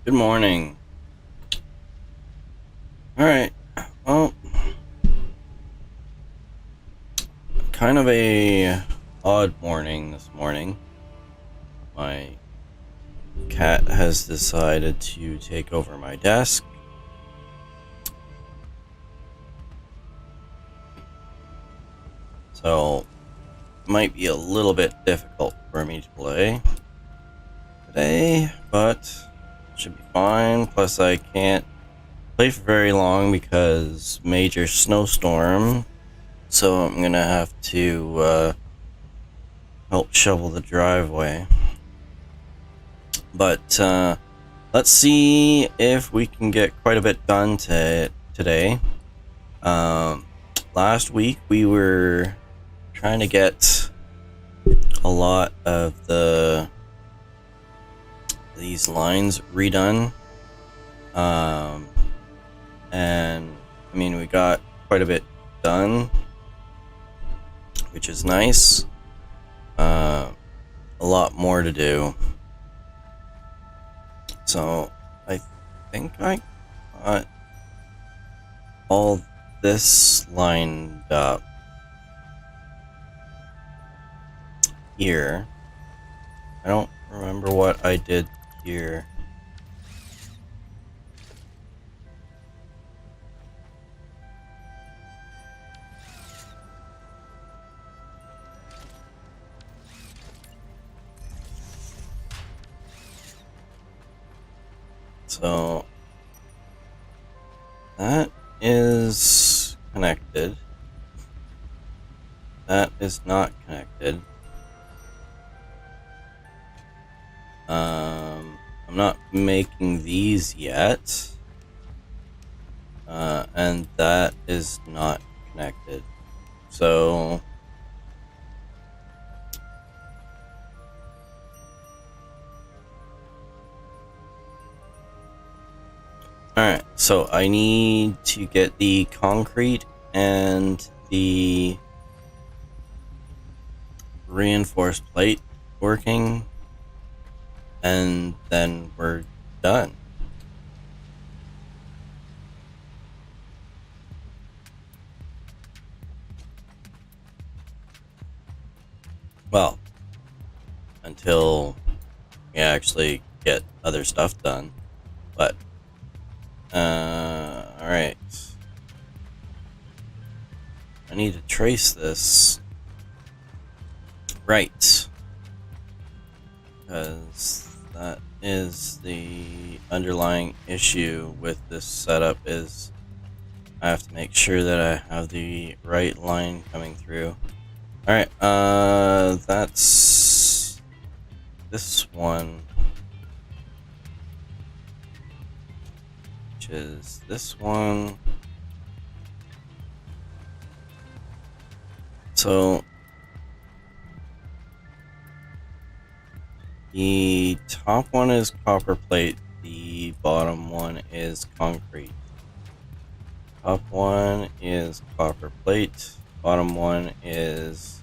Good morning. Alright, well, kind of a odd morning this morning. My cat has decided to take over my desk. So, it might be a little bit difficult for me to play today, but should be fine. Plus, I can't play for very long because major snowstorm. So I'm gonna have to help shovel the driveway. But let's see if we can get quite a bit done today. Last week we were trying to get a lot of these lines redone. And I mean, we got quite a bit done, which is nice. A lot more to do. So I think I got all this lined up here. I don't remember what I did here. So that is connected. That is not connected. I'm not making these yet. And that is not connected. So alright, so I need to get the concrete and the reinforced plate working, and then we're done. Well, until we actually get other stuff done. But alright. I need to trace this right, because that is the underlying issue with this setup. Is I have to make sure that I have the right line coming through. Alright, that's this one, which is this one. So the top one is copper plate, the bottom one is concrete. Top one is copper plate, bottom one is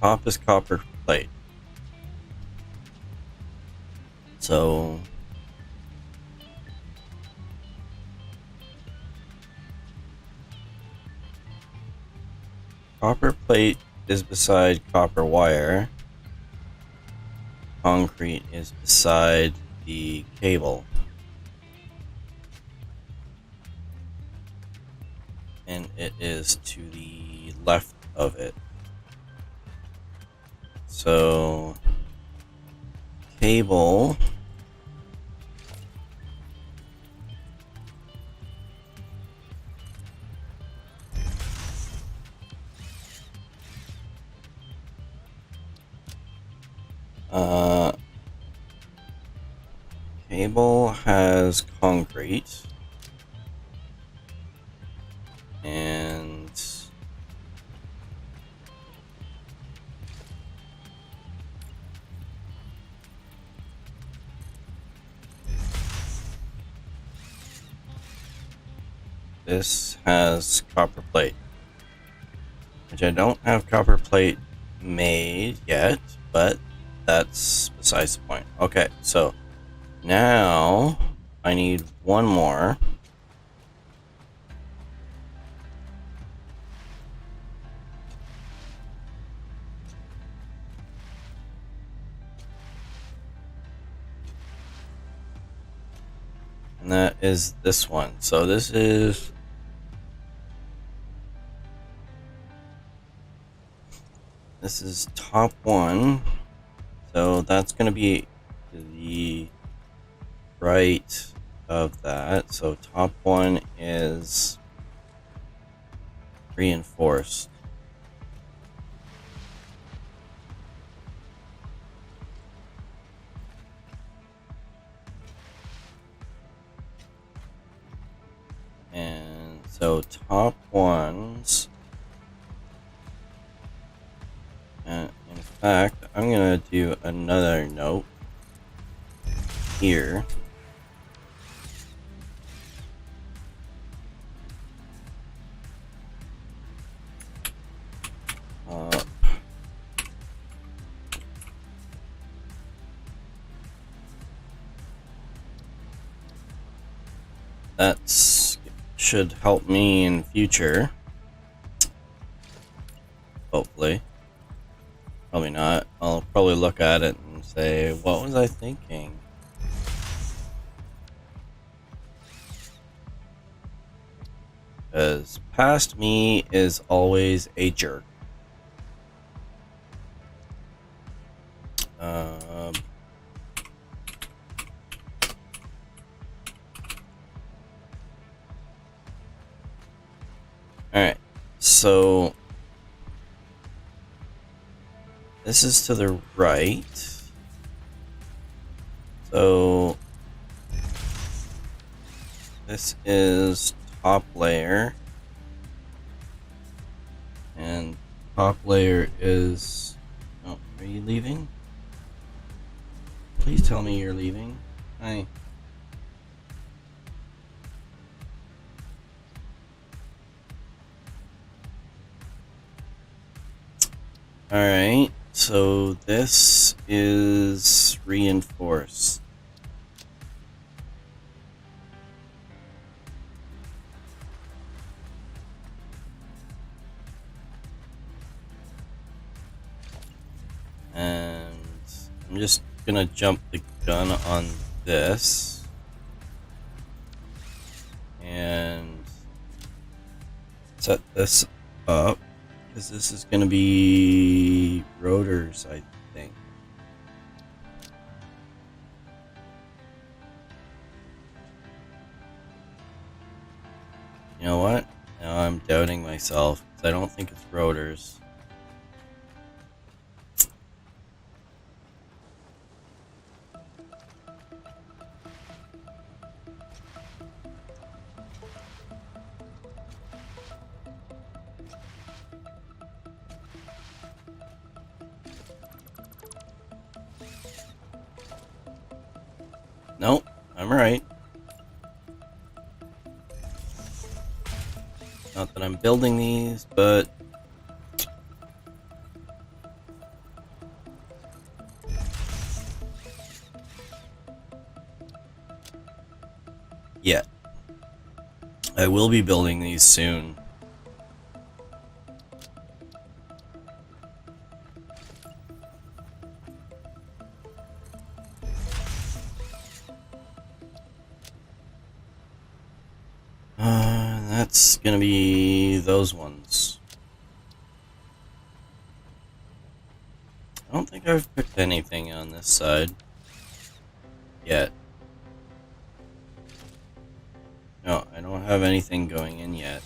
copper plate. So copper plate is beside copper wire. Concrete is beside the cable. And it is to the left of it. So cable cable has concrete, and this has copper plate, which I don't have copper plate made yet, but that's besides the point. Okay, so now I need one more. And that is this one. So this is top one. So that's going to be to the right of that. So top one is reinforced. And so top ones, and in fact, I'm gonna do another note here. That's should help me in future. Hopefully. Probably not. I'll probably look at it and say, what was I thinking? Because past me is always a jerk. Alright, so this is to the right. So this is top layer. And top layer is... Oh, are you leaving? Please tell me you're leaving. Hi. Alright, so this is reinforced. And I'm just gonna jump the gun on this. And set this up. Because this is going to be rotors, I think. You know what? Now I'm doubting myself. Because I don't think it's rotors. Nope, I'm right. Not that I'm building these, but... yeah. I will be building these soon. That's gonna be those ones. I don't think I've picked anything on this side yet. No, I don't have anything going in yet.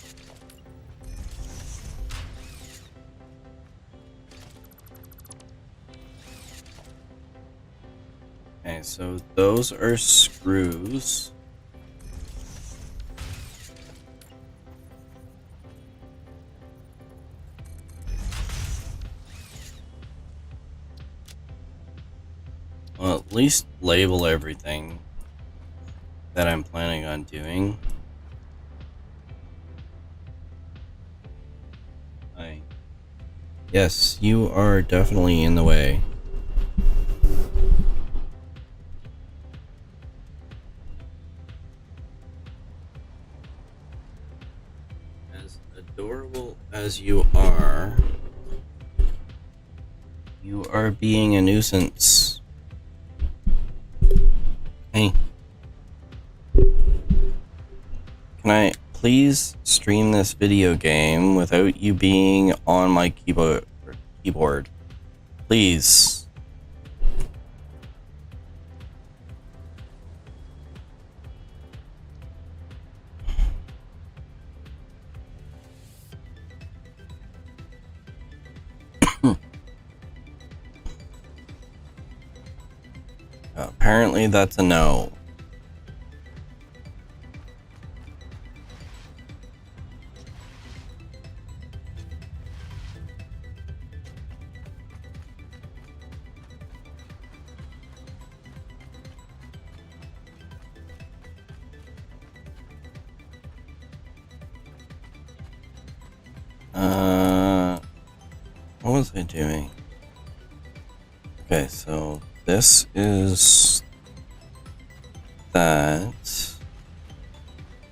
Okay, so those are screws. Well, at least label everything that I'm planning on doing. Yes, you are definitely in the way. adorable as you are being a nuisance. Hey. Can I please stream this video game without you being on my keyboard? Please. Apparently that's a no. What was I doing? Okay, so this is that,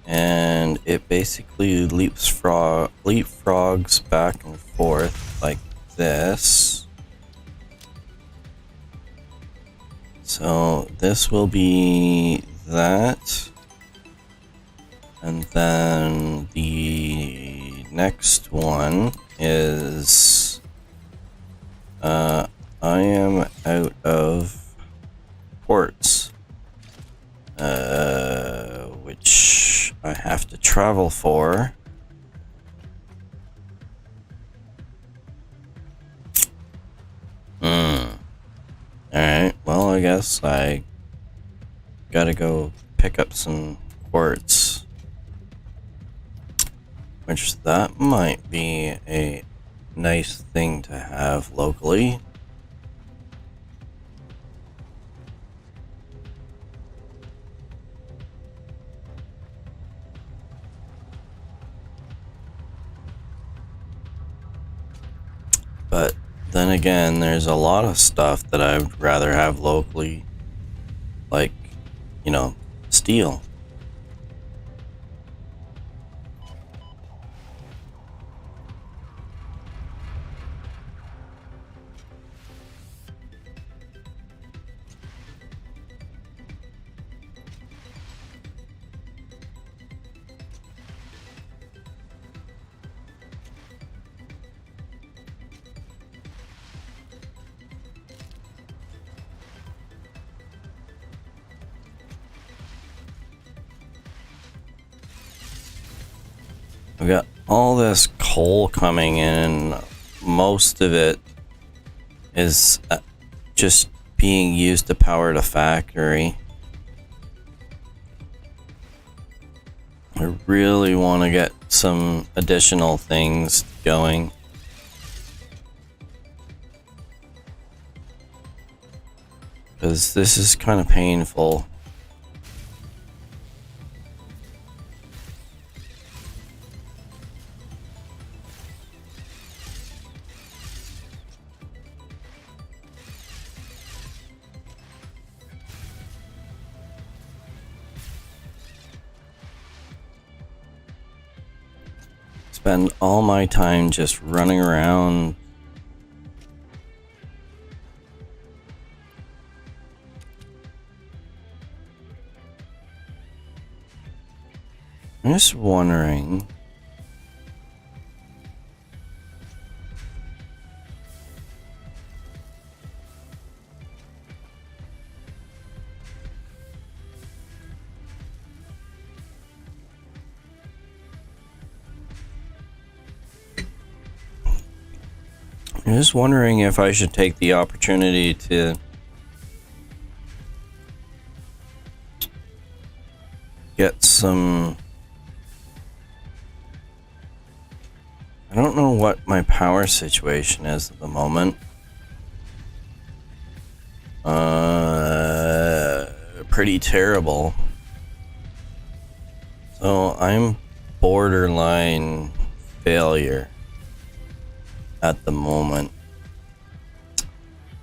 and it basically leapfrogs back and forth like this. So this will be that, and then the next one is I am out of ports, which I have to travel for. Alright, well, I guess I gotta go pick up some quartz, which that might be a nice thing to have locally. But then again, there's a lot of stuff that I'd rather have locally, like, you know, steel. We got all this coal coming in. Most of it is just being used to power the factory. I really want to get some additional things going. Because this is kind of painful. Spend all my time just running around. I'm just wondering. I'm just wondering if I should take the opportunity to get some. I don't know what my power situation is at the moment. Pretty terrible. So I'm borderline failure at the moment.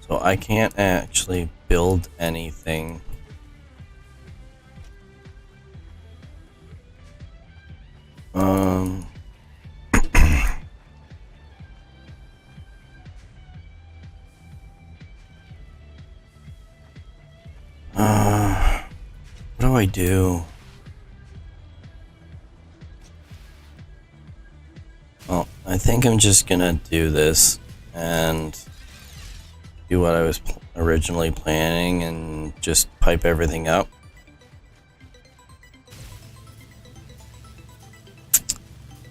So I can't actually build anything. What do I do? Well, I think I'm just gonna do this and do what I was originally planning and just pipe everything up.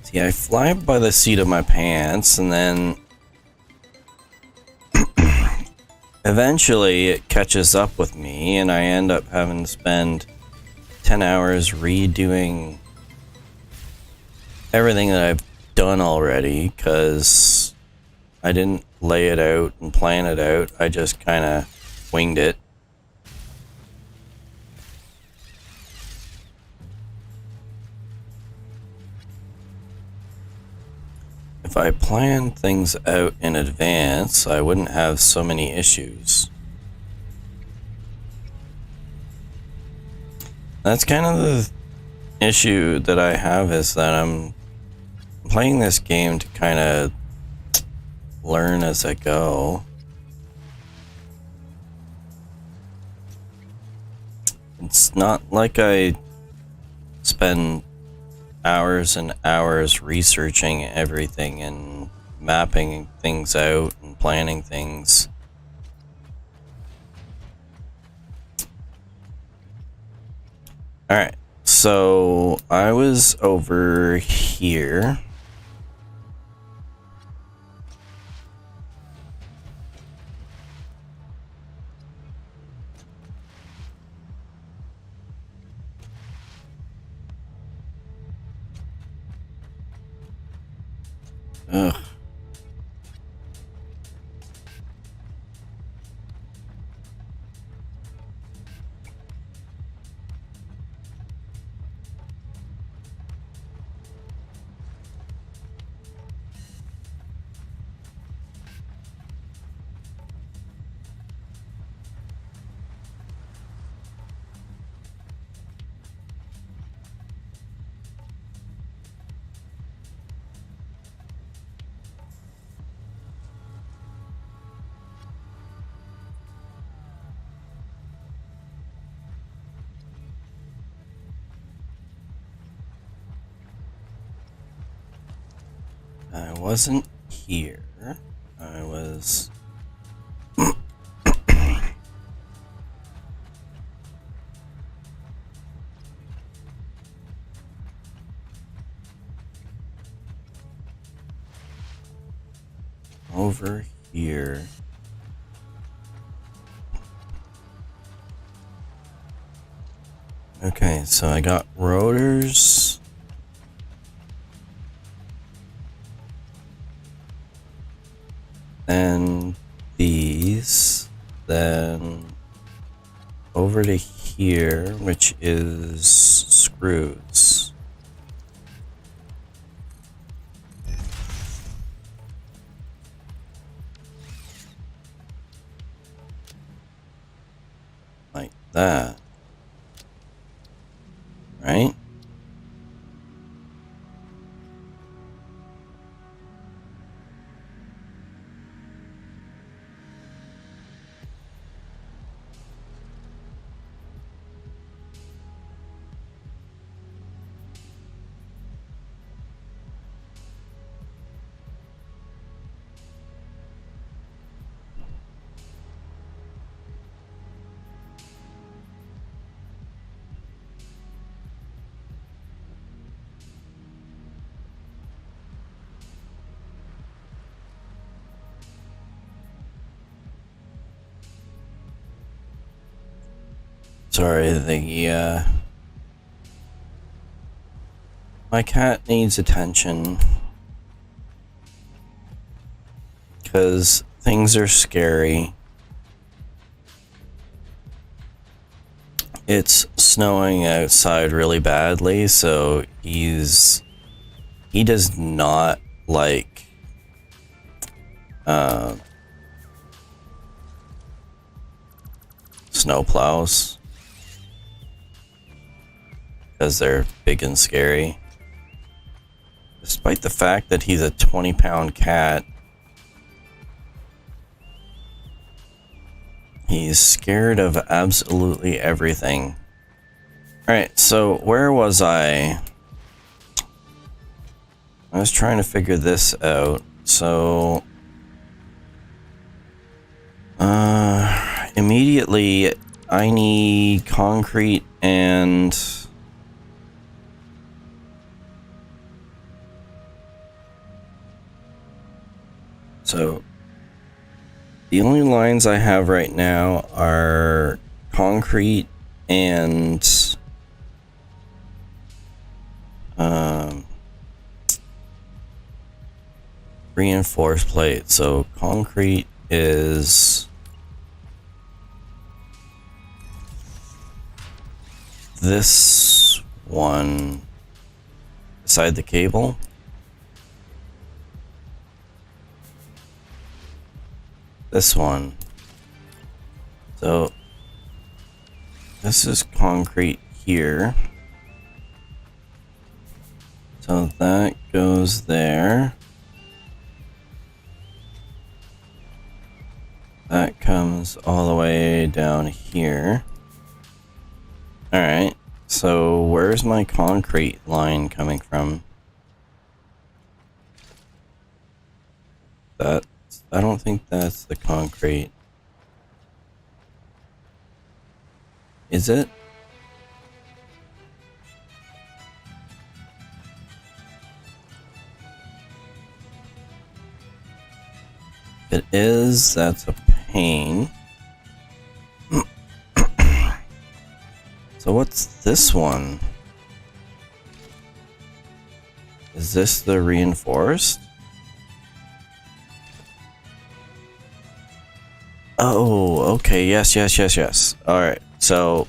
See, I fly by the seat of my pants and then eventually it catches up with me and I end up having to spend 10 hours redoing everything that I've done already because I didn't lay it out and plan it out. I just kind of winged it. If I planned things out in advance, I wouldn't have so many issues. That's kind of the issue that I have, is that I'm playing this game to kind of learn as I go. It's not like I spend hours and hours researching everything and mapping things out and planning things. Alright, so I was over here. Ugh. I wasn't here. I was... over here. Okay, so I got rotors. Then these, then over to here, which is screws. Like that. Right? Sorry, my cat needs attention because things are scary. It's snowing outside really badly, so he does not like snow plows because they're big and scary. Despite the fact that he's a 20-pound cat, he's scared of absolutely everything. Alright, so where was I? I was trying to figure this out. So immediately I need concrete and so the only lines I have right now are concrete and reinforced plate. So concrete is this one beside the cable. This one. So this is concrete here. So that goes there. That comes all the way down here. Alright, so where's my concrete line coming from? I don't think that's the concrete. Is it? If it is, that's a pain. So what's this one? Is this the reinforced? Oh, okay, yes. Alright, so,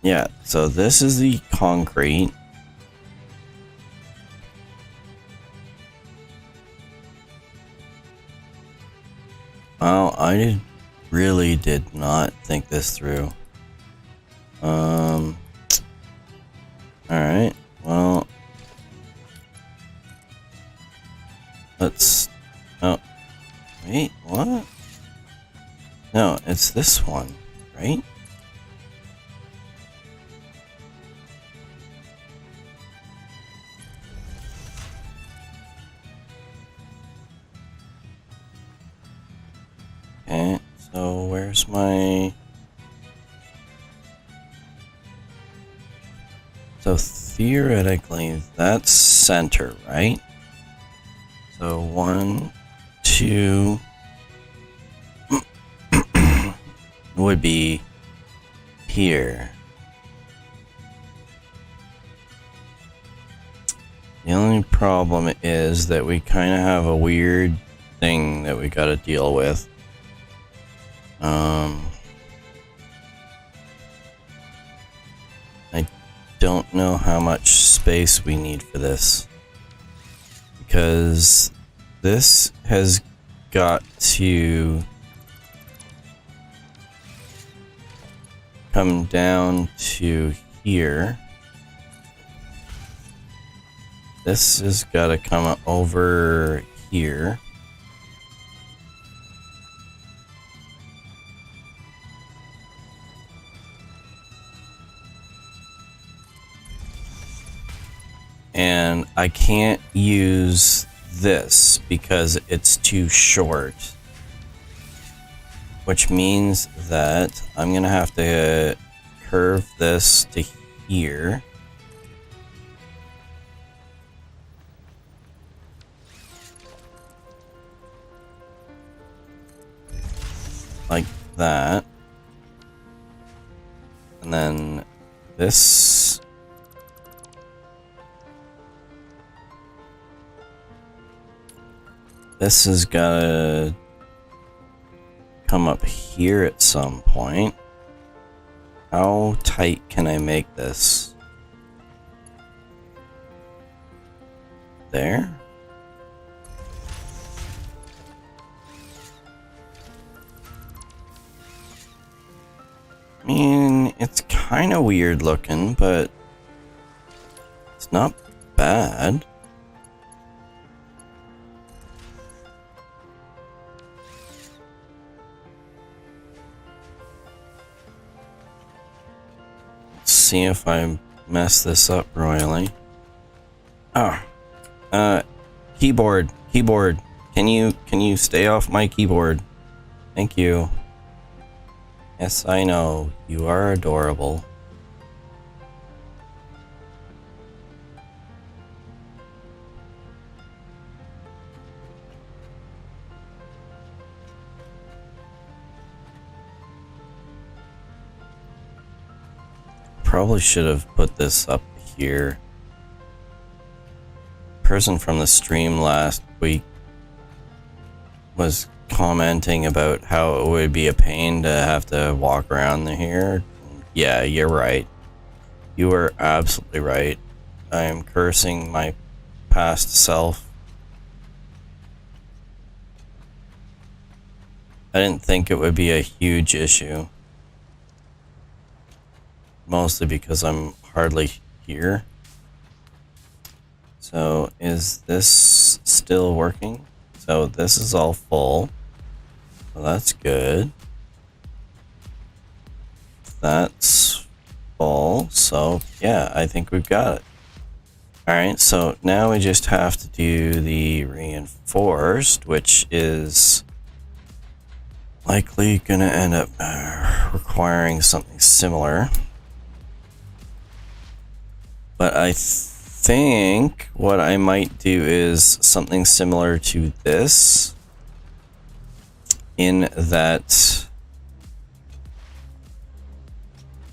yeah, so this is the concrete. Wow, I really did not think this through. Alright, well, let's, oh, wait, what? No, it's this one, right? Okay, so where's my... So theoretically, that's center, right? So 1, 2... would be here. The only problem is that we kind of have a weird thing that we got to deal with. I don't know how much space we need for this, because this has got to come down to here. This has got to come over here. And I can't use this because it's too short. Which means that I'm gonna have to curve this to here. Like that. And then this... This has gotta come up here at some point. How tight can I make this? There? I mean, it's kind of weird looking, but it's not bad. See if I mess this up royally. Oh. Keyboard. Can you stay off my keyboard? Thank you. Yes, I know. You are adorable. Probably should have put this up here. Person from the stream last week was commenting about how it would be a pain to have to walk around here. Yeah, you're right. You are absolutely right. I am cursing my past self. I didn't think it would be a huge issue. Mostly because I'm hardly here. So, is this still working? So, this is all full. Well, that's good. That's full. So, yeah, I think we've got it. Alright, so now we just have to do the reinforced, which is likely gonna end up requiring something similar. But I think what I might do is something similar to this, in that,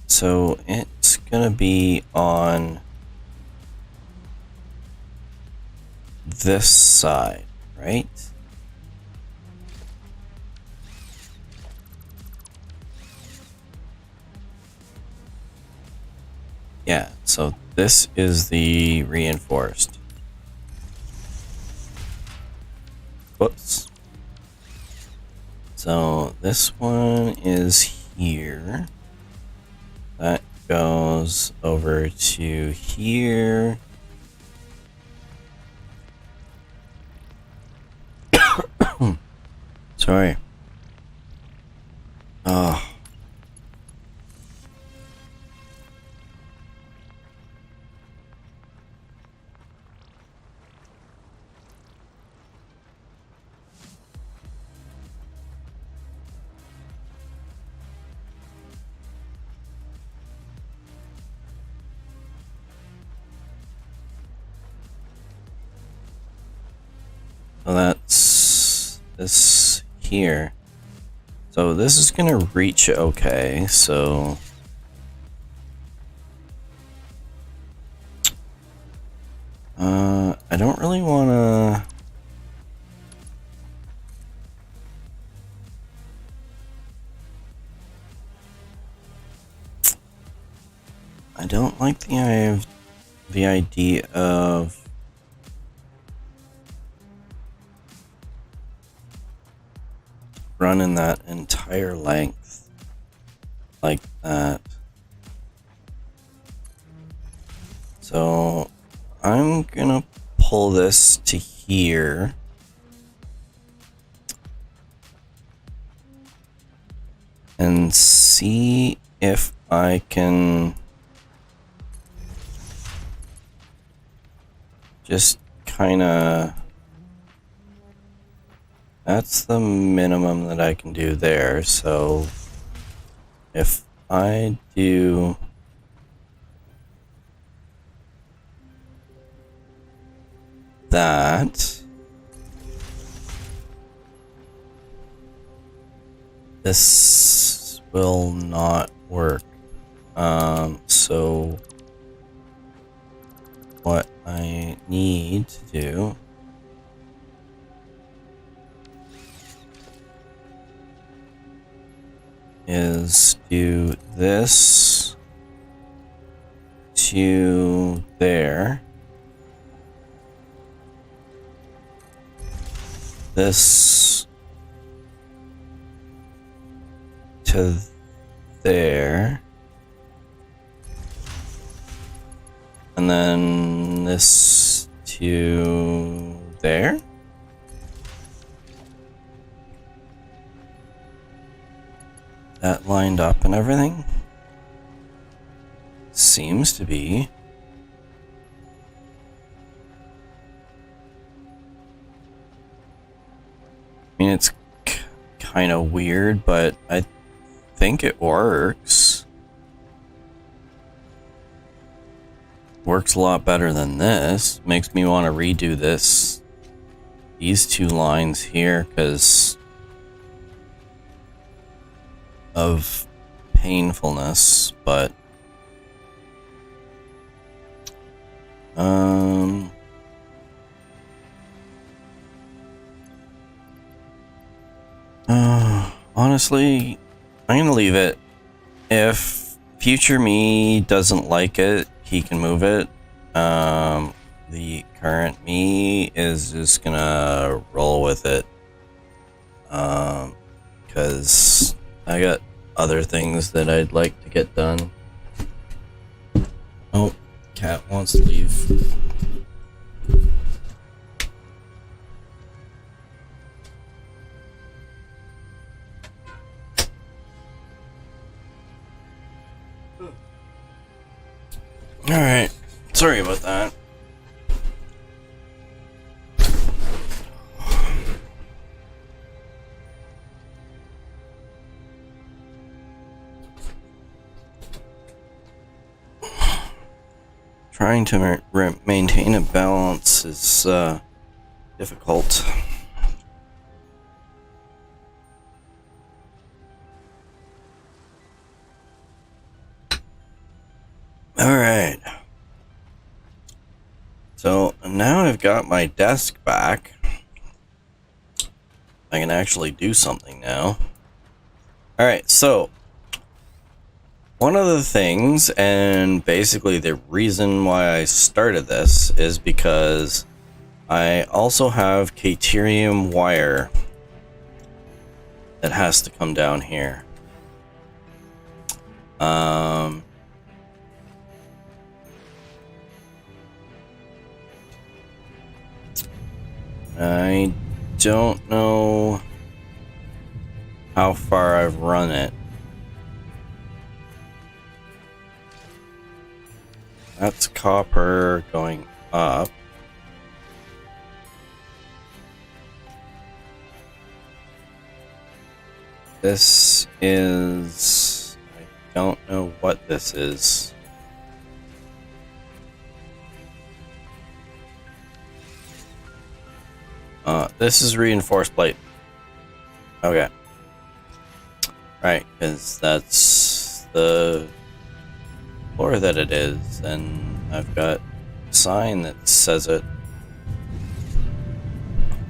so it's gonna be on this side, right? Yeah, so this is the reinforced. Whoops. So this one is here. That goes over to here. Sorry. Oh. So that's this here. So this is gonna reach okay, so I don't really wanna I don't like the idea of running that entire length like that. So I'm gonna pull this to here. And see if I can just kind of, that's the minimum that I can do there. So if I do that, this will not work. So what I need to do is do this to there, this to there, and then this to there. That lined up and everything. seems to be. I mean, it's kind of weird, but I think it works. Works a lot better than this. Makes me want to redo these two lines here because of painfulness, but honestly, I'm gonna leave it. If future me doesn't like it, he can move it. The current me is just gonna roll with it. Because I got other things that I'd like to get done. Oh, cat wants to leave. Alright, sorry about that. Trying to maintain a balance is difficult. Alright. So now I've got my desk back. I can actually do something now. Alright, so one of the things, and basically the reason why I started this, is because I also have Caterium wire that has to come down here. I don't know how far I've run it. That's copper going up. This is... I don't know what this is. This is reinforced plate. Okay. Right, because that's the floor that it is, and I've got a sign that says it.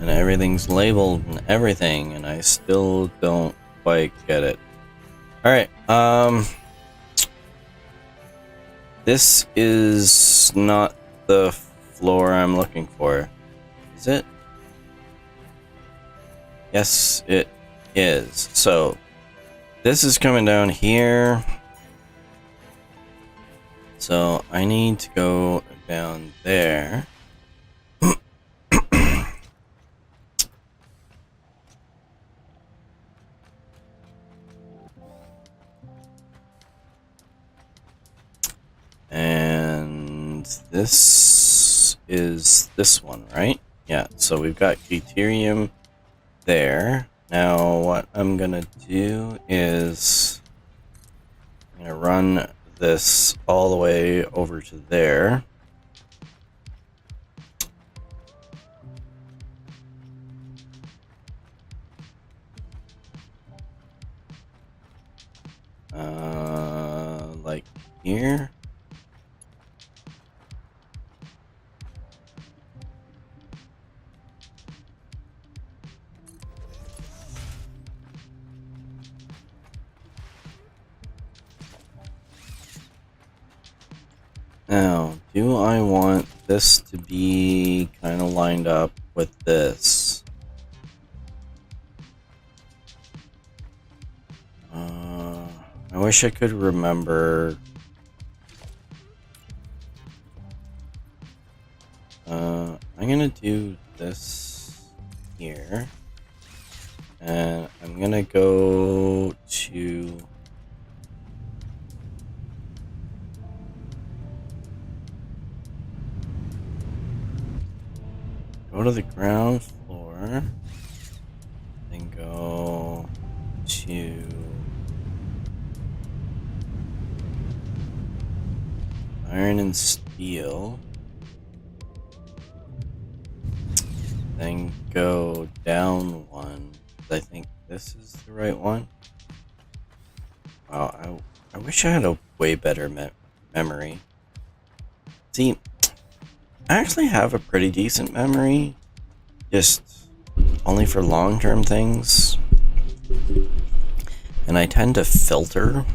And everything's labeled and everything, and I still don't quite get it. Alright, this is not the floor I'm looking for. Is it? Yes, it is. So, this is coming down here. So, I need to go down there. And this is this one, right? Yeah, so we've got deuterium there. Now what I'm gonna do is I'm gonna run this all the way over to there. Like here. Now, do I want this to be kind of lined up with this? I wish I could remember. I'm gonna do this here. And I'm gonna go to go to the ground floor, then go to iron and steel, then go down one. I think this is the right one. Wow, I wish I had a way better memory. See, I actually have a pretty decent memory, just only for long-term things. And I tend to filter.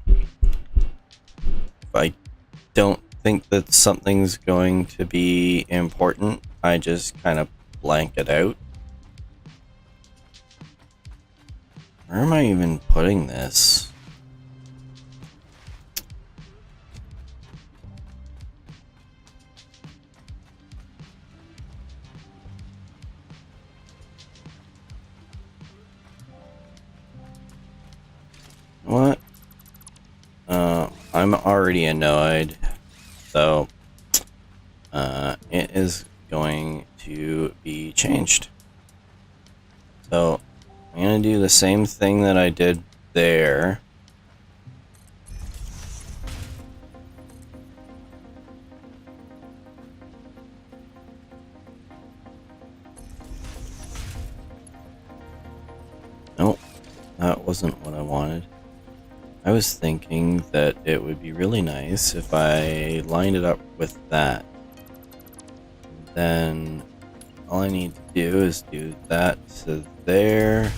If I don't think that something's going to be important, I just kind of blank it out. Where am I even putting this? What? I'm already annoyed, so it is going to be changed. So I'm gonna do the same thing that I did there. Nope, that wasn't what I wanted. I was thinking that it would be really nice if I lined it up with that. Then all I need to do is do that to there,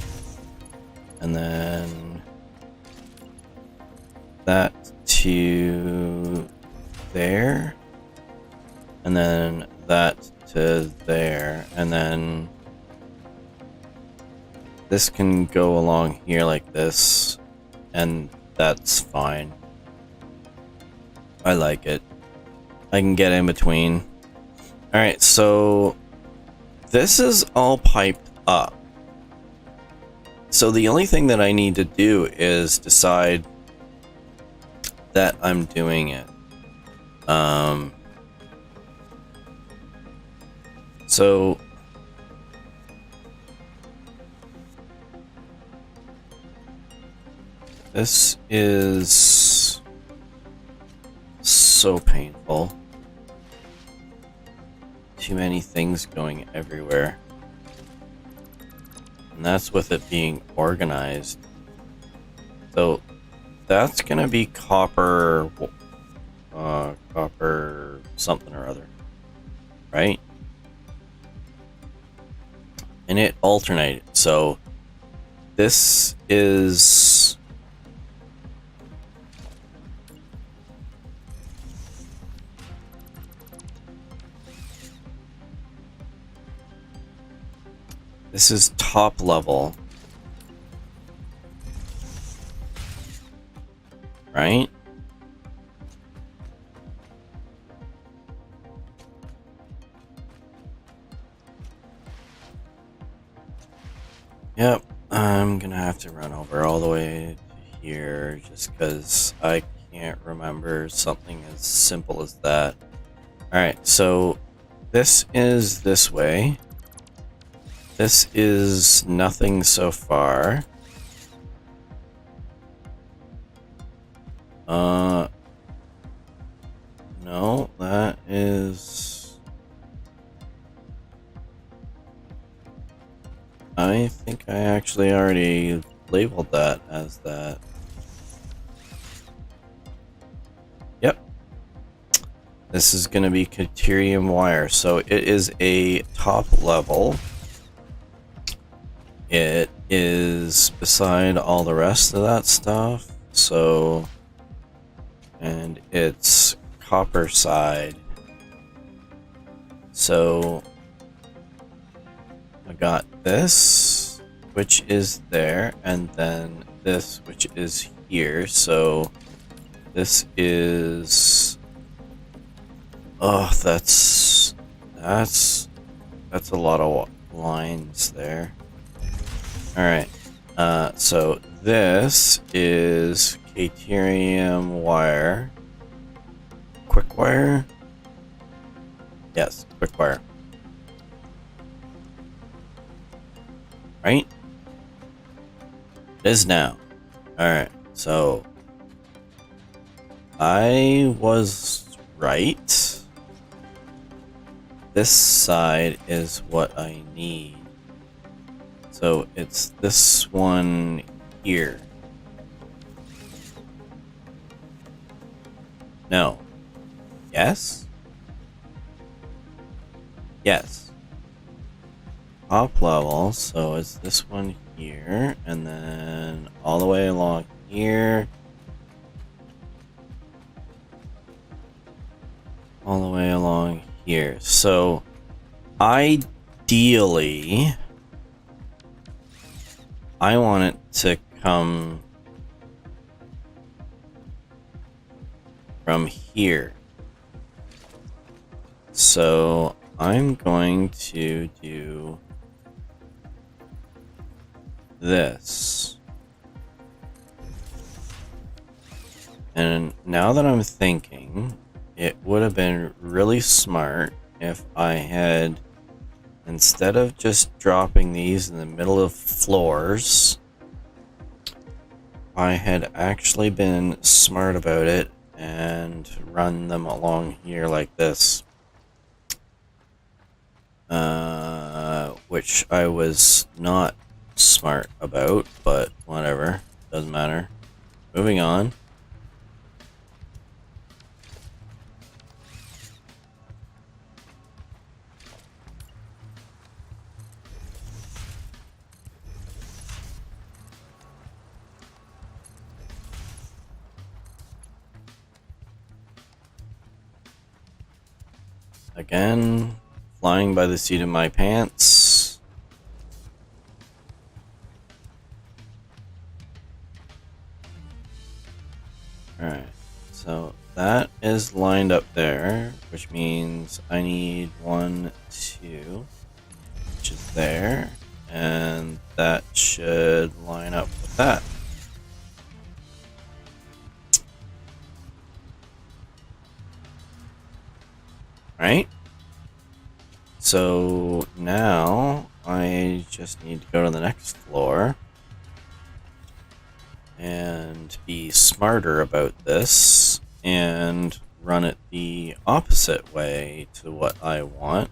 and then that to there, and then that to there, and then this can go along here like this, and that's fine. I like it. I can get in between. Alright, so this is all piped up. So the only thing that I need to do is decide that I'm doing it. So this is so painful. Too many things going everywhere. And that's with it being organized. So that's gonna be copper something or other, right? And it alternated. So this is top level, right? Yep, I'm gonna have to run over all the way to here just because I can't remember something as simple as that. Alright, so this is this way. This is nothing so far. No, that is... I think I actually already labeled that as that. Yep. This is going to be Caterium wire, so it is a top level. It is beside all the rest of that stuff, so... And it's copper side. So... I got this, which is there, and then this, which is here, so... This is... Oh, that's a lot of lines there. Alright, so this is Caterium wire. Quick wire? Yes, quick wire. Right? It is now. Alright, so I was right. This side is what I need. So it's this one here. No. Yes? Yes. Top level, so it's this one here, and then all the way along here. All the way along here. So, ideally, I want it to come from here. So, I'm going to do this. And now that I'm thinking, it would have been really smart if I had, instead of just dropping these in the middle of floors, I had actually been smart about it and run them along here like this. Which I was not smart about, but whatever, doesn't matter. Moving on. Again, flying by the seat of my pants. Alright, so that is lined up there, which means I need 1, 2, which is there, and that should line up with that. Right? So now I just need to go to the next floor and be smarter about this and run it the opposite way to what I want.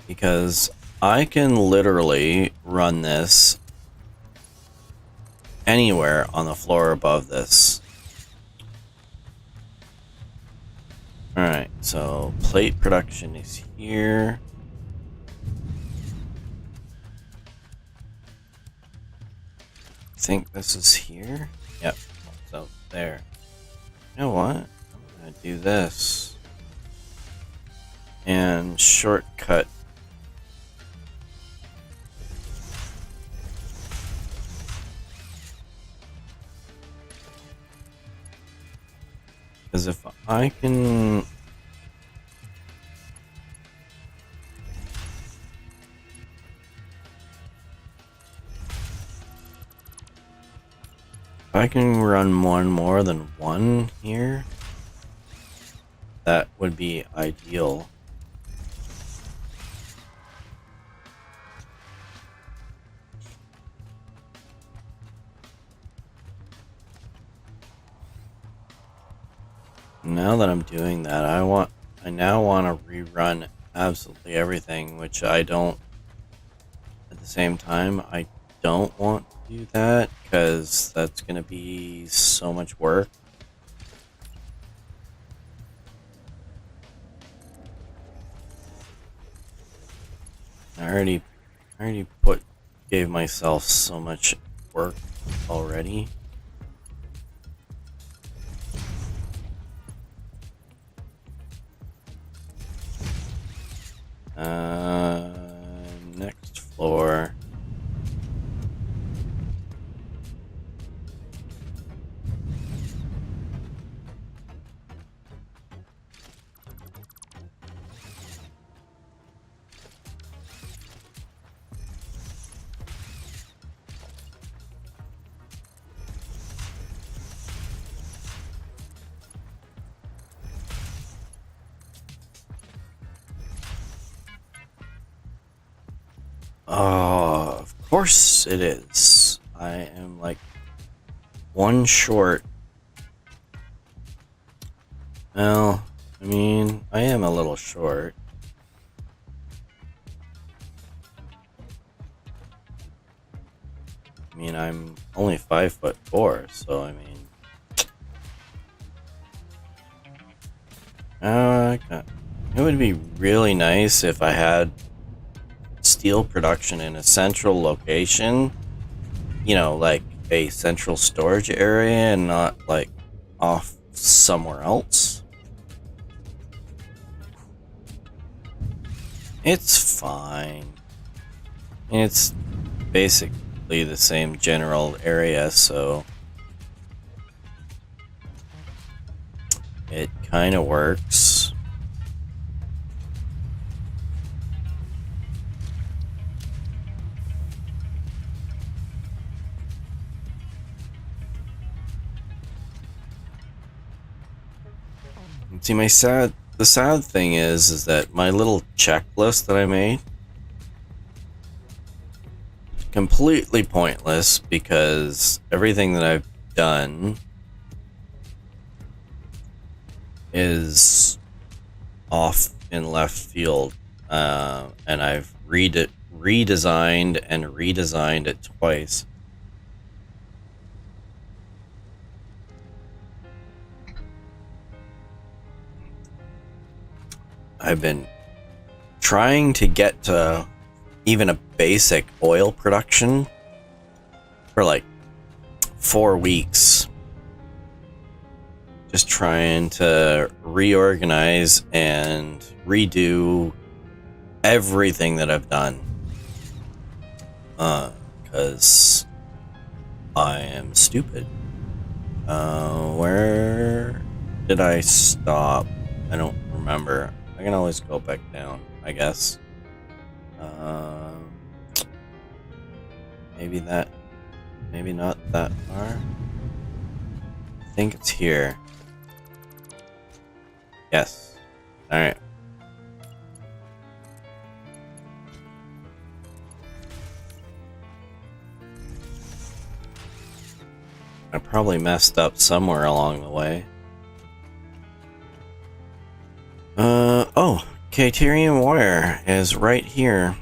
Because I can literally run this anywhere on the floor above this. Alright, so plate production is here. I think this is here. Yep, so there. You know what? I'm gonna do this. And shortcut. Because if I can... If I can run one more than one here, that would be ideal. Now that I'm doing that, I now want to rerun absolutely everything, which I don't. At the same time, I don't want to do that because that's going to be so much work. I already gave myself so much work already. Next floor. Oh, of course it is. I am like one short. Well, I mean, I am a little short. I mean, I'm only 5'4", so I mean, it would be really nice if I had steel production in a central location, you know, like a central storage area and not like off somewhere else. It's fine. It's basically the same general area, so it kind of works. See, the sad thing is that my little checklist that I made, completely pointless because everything that I've done is off in left field, and I've redesigned and redesigned it twice. I've been trying to get to even a basic oil production for like 4 weeks. Just trying to reorganize and redo everything that I've done. Because I am stupid. Where did I stop? I don't remember. I can always go back down, I guess. Maybe not that far. I think it's here. Yes. Alright. I probably messed up somewhere along the way. Oh, Caterium wire is right here.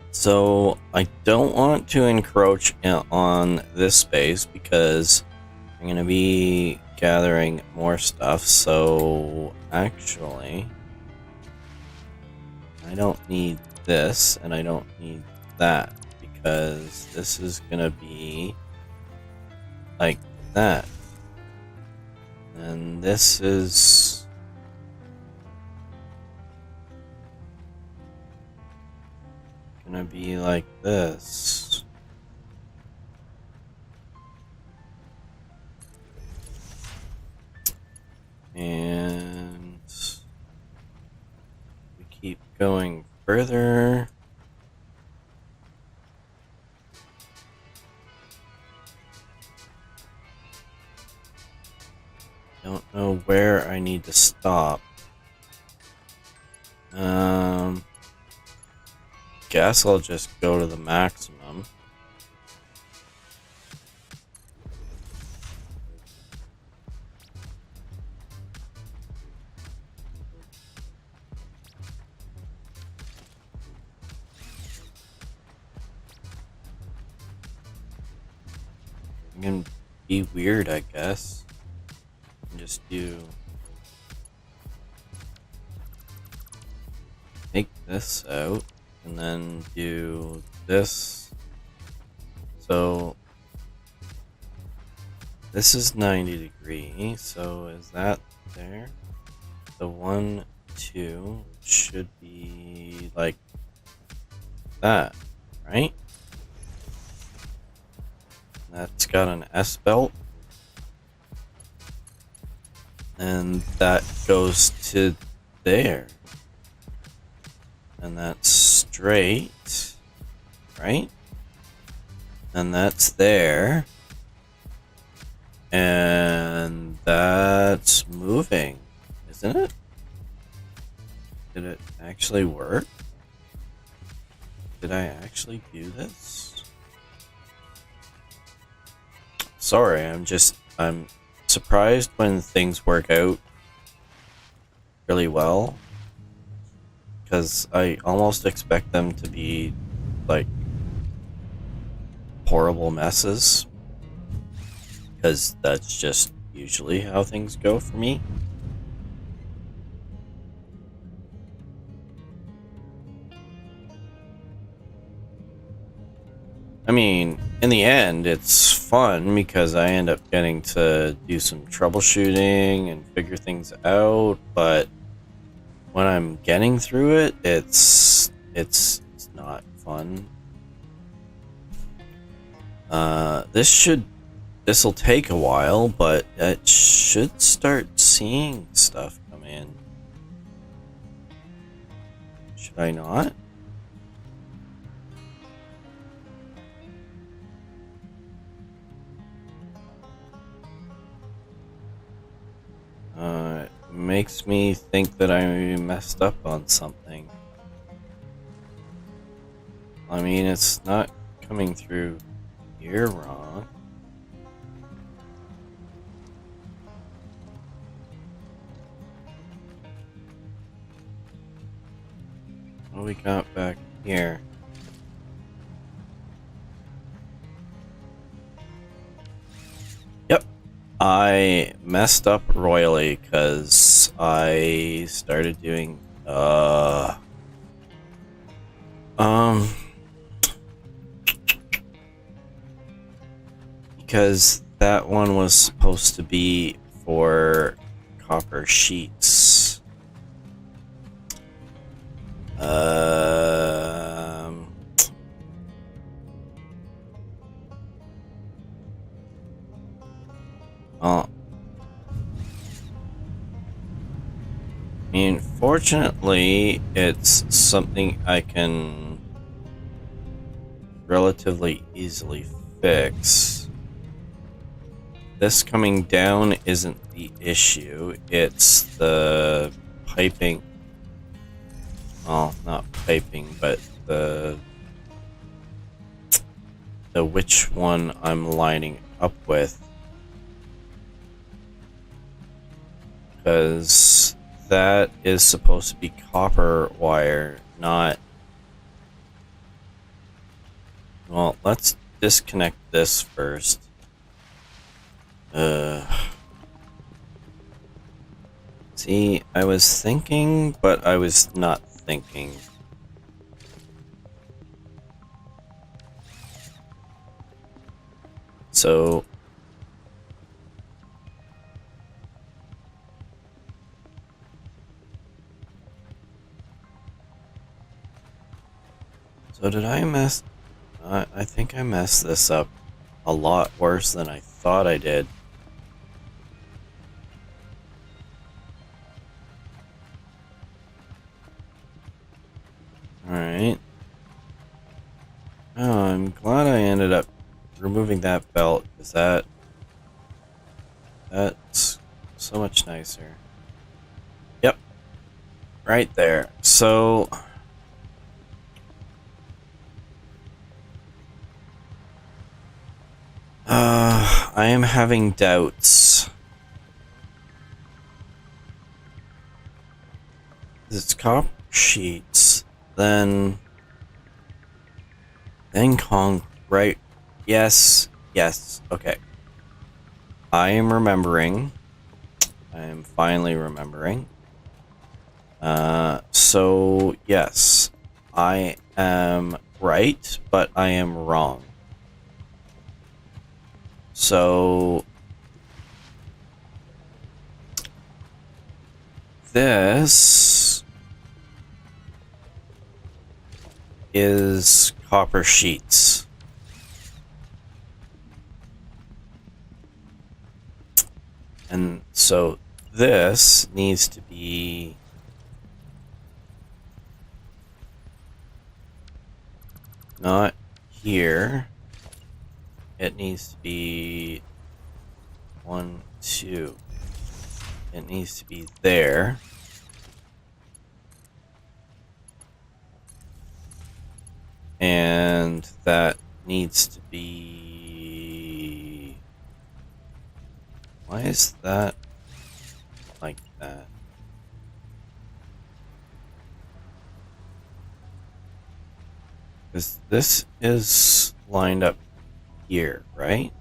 So I don't want to encroach on this space because I'm going to be gathering more stuff. So actually, I don't need this and I don't need that because this is going to be like that. And this is gonna be like this. And we keep going further. Don't know where I need to stop. Guess I'll just go to the maximum. I'm gonna be weird, I guess. And just take this out and then do this. So this is 90 degrees, so is that there? The 1, 2 should be like that, right? That's got an S belt. And that goes to there. And that's straight, right? And that's there. And that's moving, isn't it? Did it actually work? did I actually do this? Sorry, I'm surprised when things work out really well, because I almost expect them to be like horrible messes, because that's just usually how things go for me. I mean, in the end, it's fun because I end up getting to do some troubleshooting and figure things out, but when I'm getting through it, it's not fun. This'll take a while, but it should start seeing stuff come in. Should I not? It makes me think that I messed up on something. I mean, it's not coming through here wrong. What do we got back here? Yep. I messed up royally because I started doing because that one was supposed to be for copper sheets. Oh. I mean, fortunately, it's something I can relatively easily fix. This coming down isn't the issue, it's the piping. Well, not piping, but the which one I'm lining up with. Because that is supposed to be copper wire, not... Well, let's disconnect this first. See, I was thinking, but I was not thinking. So... So did I mess... I think I messed this up a lot worse than I thought I did. Alright. Oh, I'm glad I ended up removing that belt, because that's so much nicer. Yep. Right there. So... I am having doubts. It's copper sheets, then right? Yes, okay. I am remembering. I am finally remembering. So yes, I am right, but I am wrong. So this is copper sheets. And so this needs to be not here. It needs to be 1, 2. It needs to be there. And that needs to be... Why is that like that? Because this is lined up here, right?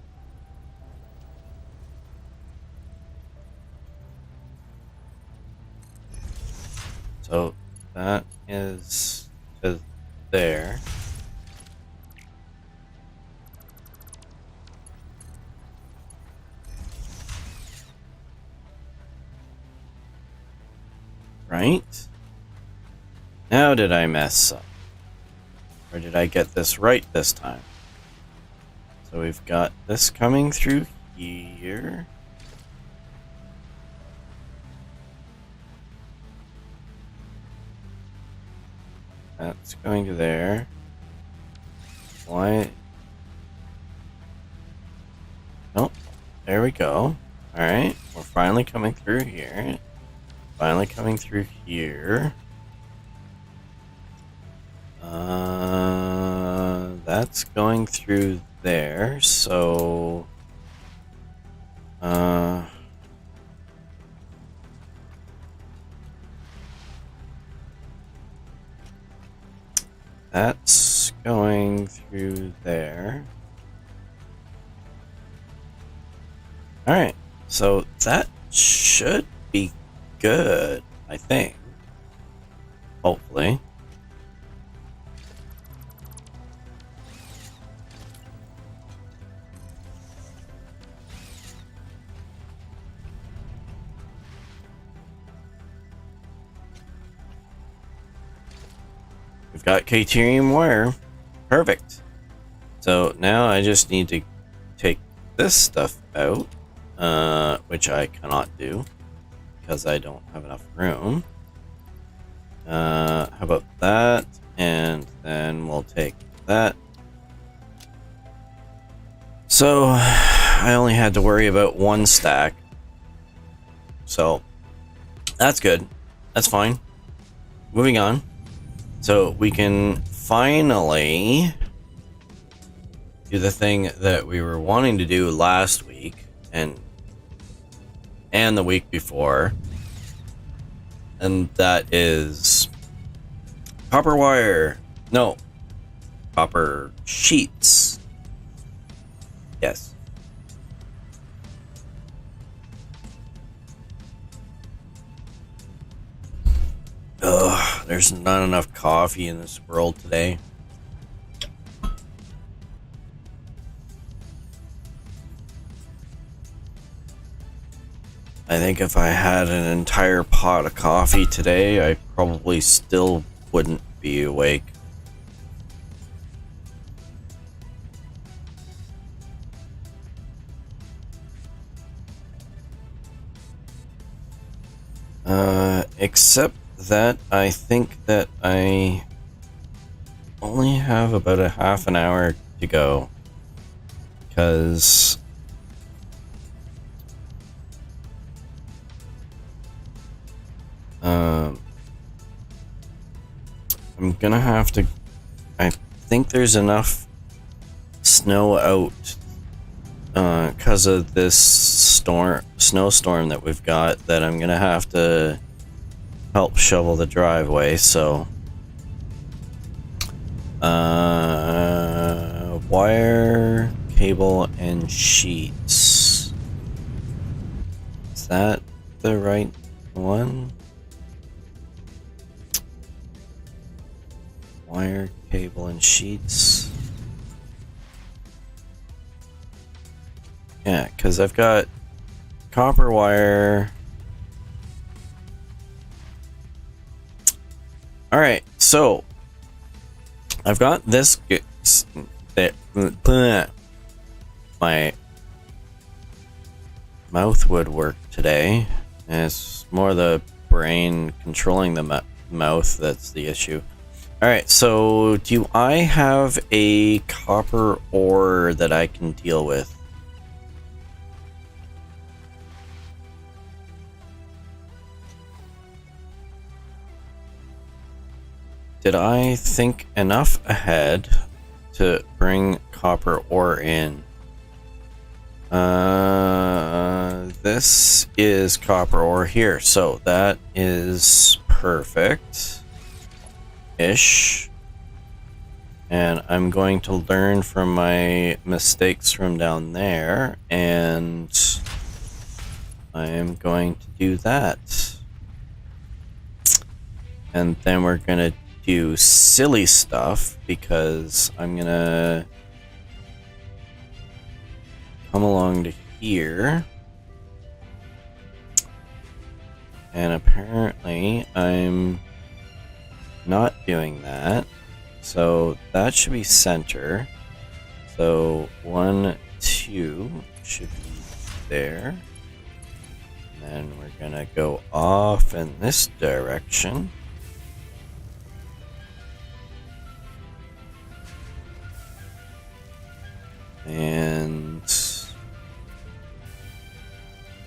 So that is to there. Right? Now did I mess up? Or did I get this right this time? So we've got this coming through here. That's going to there. Why? Oh, there we go. Alright, we're finally coming through here. Finally coming through here. That's going through there, so... That's going through there. Alright, so that should be good, I think. Hopefully. We've got Caterium wire. Perfect. So now I just need to take this stuff out, which I cannot do because I don't have enough room. How about that? And then we'll take that. So I only had to worry about one stack. So that's good. That's fine. Moving on. So we can finally do the thing that we were wanting to do last week and the week before. And that is copper wire. No. Copper sheets. Yes. Ugh, there's not enough coffee in this world today. I think if I had an entire pot of coffee today, I probably still wouldn't be awake. Except that I think that I only have about a half an hour to go. Because I'm gonna have to... I think there's enough snow out because of this snowstorm that we've got, that I'm gonna have to help shovel the driveway. So wire, cable, and sheets. Is that the right one? Wire, cable, and sheets. Yeah, because I've got copper wire. Alright, so I've got this. My mouth would work today. And it's more the brain controlling the mouth that's the issue. Alright, so do I have a copper ore that I can deal with? Did I think enough ahead to bring copper ore in. This is copper ore here, so that is perfect-ish. And I'm going to learn from my mistakes from down there, and I am going to do that. And then we're gonna do silly stuff, because I'm gonna come along to here. And apparently I'm not doing that. So that should be center. So 1, 2 should be there. And then we're gonna go off in this direction. And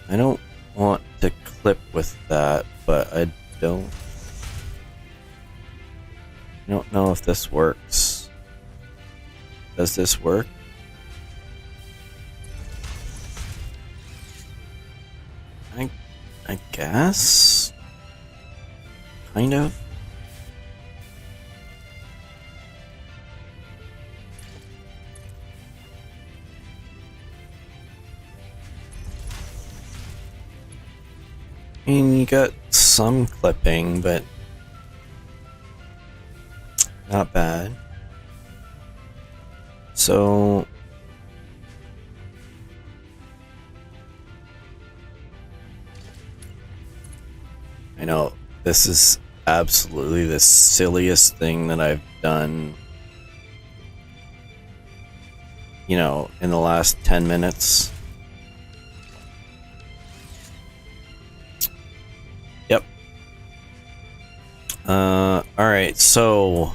I don't want to clip with that, but I don't know if this works. Does this work? I guess? Kind of? I mean, you got some clipping, but not bad. So I know this is absolutely the silliest thing that I've done, you know, in the last 10 minutes. Yep. Alright, so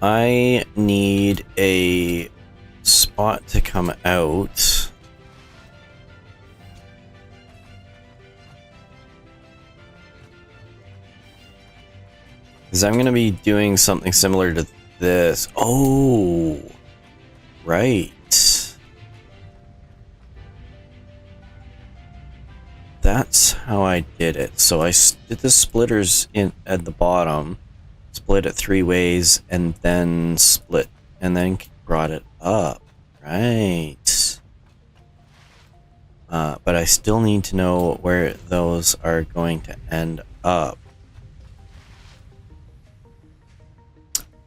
I need a spot to come out. Because I'm going to be doing something similar to this. Oh, right. That's how I did it. So I did the splitters in at the bottom, split it 3 ways, and then split, and then brought it up. Right. But I still need to know where those are going to end up.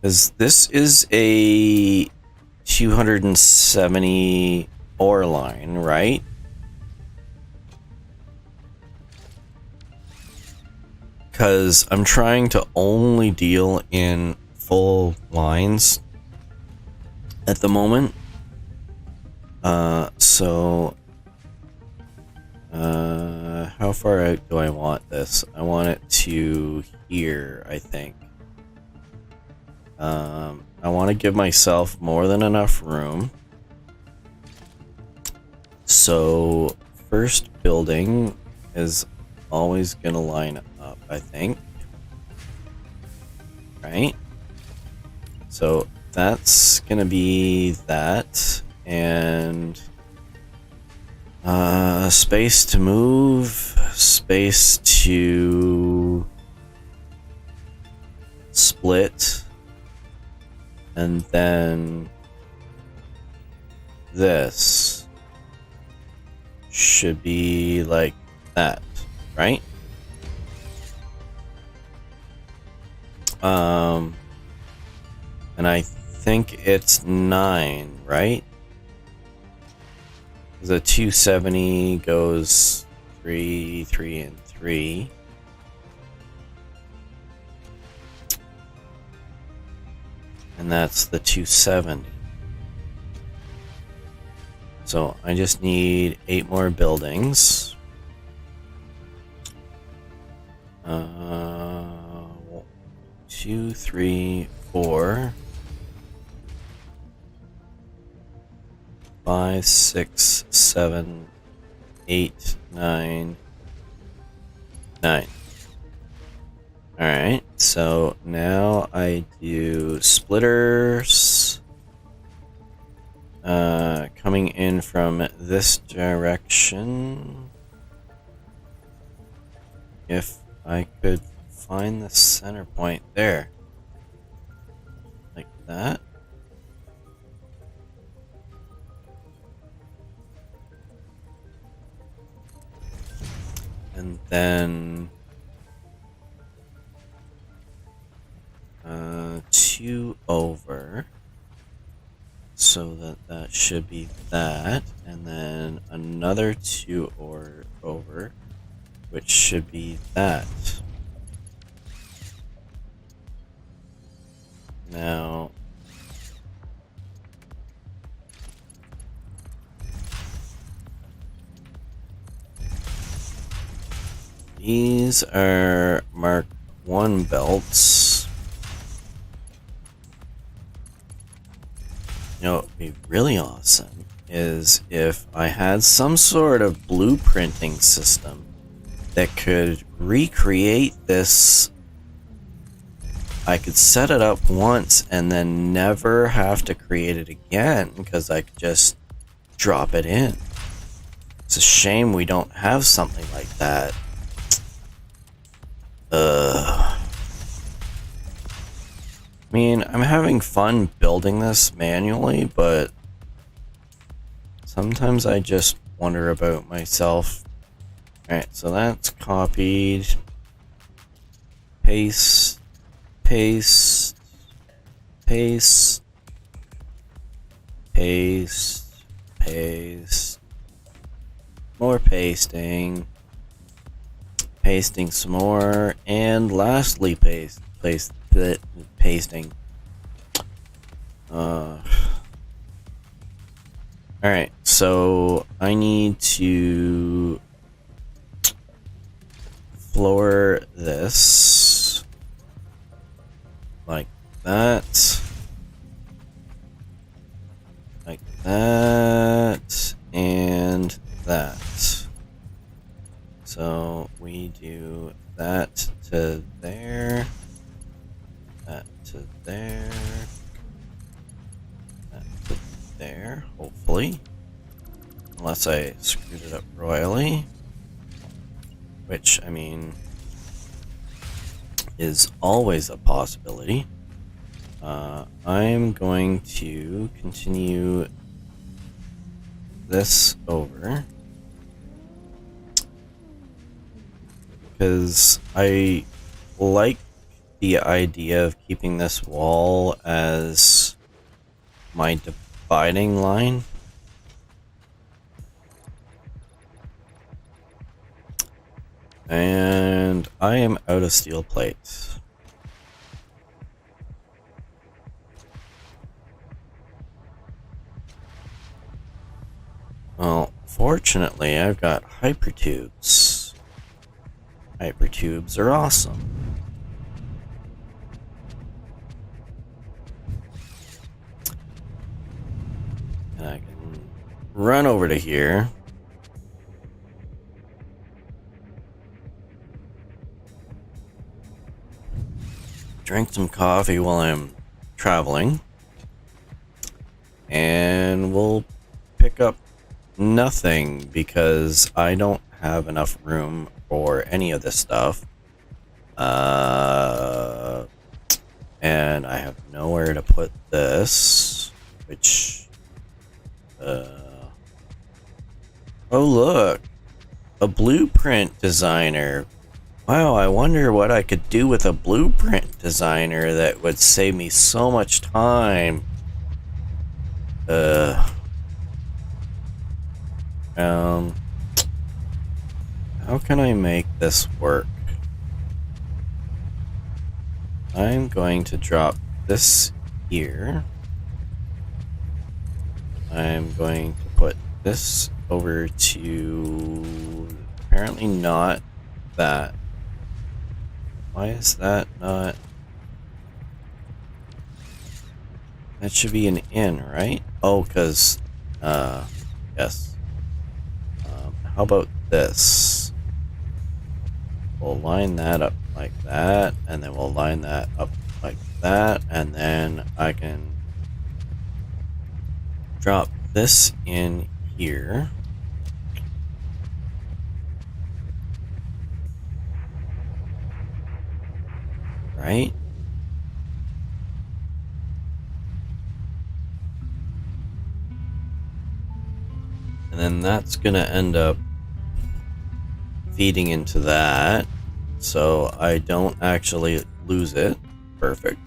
Because this is a 270 ore line, right? Because I'm trying to only deal in full lines at the moment. How far out do I want this? I want it to here, I think. I want to give myself more than enough room. So first building is always gonna line up, I think. Right? So that's gonna be that, and space to move, space to split, and then this should be like that, right? And I think it's 9, right? The 270 goes 3, 3, and 3. And that's the 270. So I just need 8 more buildings. 2, 3, 4, 5, 6, 7, 8, 9, 9. Alright, so now I do splitters coming in from this direction. If I could find the center point there. Like that. And then 2 over. So that should be that. And then another 2 over, which should be that. Now, these are Mark 1 belts. You know, what would be really awesome is if I had some sort of blueprinting system that could recreate this. I could set it up once and then never have to create it again because I could just drop it in. It's a shame we don't have something like that. I mean, I'm having fun building this manually, but sometimes I just wonder about myself. Alright, so that's copied. Paste. Paste. Paste. Paste. Paste. More pasting. Pasting some more. And lastly, pasting. Alright, so I need to floor this like that, like that, and that. So we do that to there, that to there, that to there, hopefully. Unless I screwed it up royally. Which, I mean, is always a possibility. I'm going to continue this over. Because I like the idea of keeping this wall as my dividing line. And I am out of steel plates. Well, fortunately, I've got hypertubes. Hypertubes are awesome. And I can run over to here. Drink some coffee while I'm traveling. And we'll pick up nothing because I don't have enough room for any of this stuff. And I have nowhere to put this, which, oh look, a blueprint designer. Wow, I wonder what I could do with a blueprint designer that would save me so much time. How can I make this work? I'm going to drop this here. I'm going to put this over to apparently not that. Why is that not? That should be an in, right? Oh, because, yes. How about this? We'll line that up like that, and then we'll line that up like that, and then I can drop this in here. Right? And then that's gonna end up feeding into that, so I don't actually lose it. Perfect.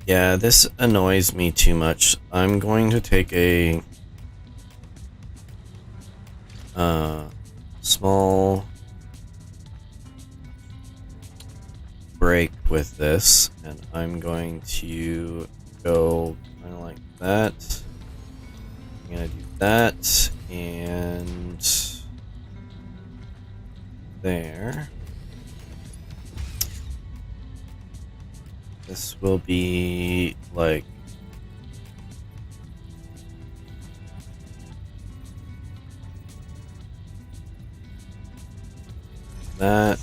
Yeah, this annoys me too much. I'm going to take a small break with this, and I'm going to go kind of like that. I'm gonna do that, and there. This will be like that.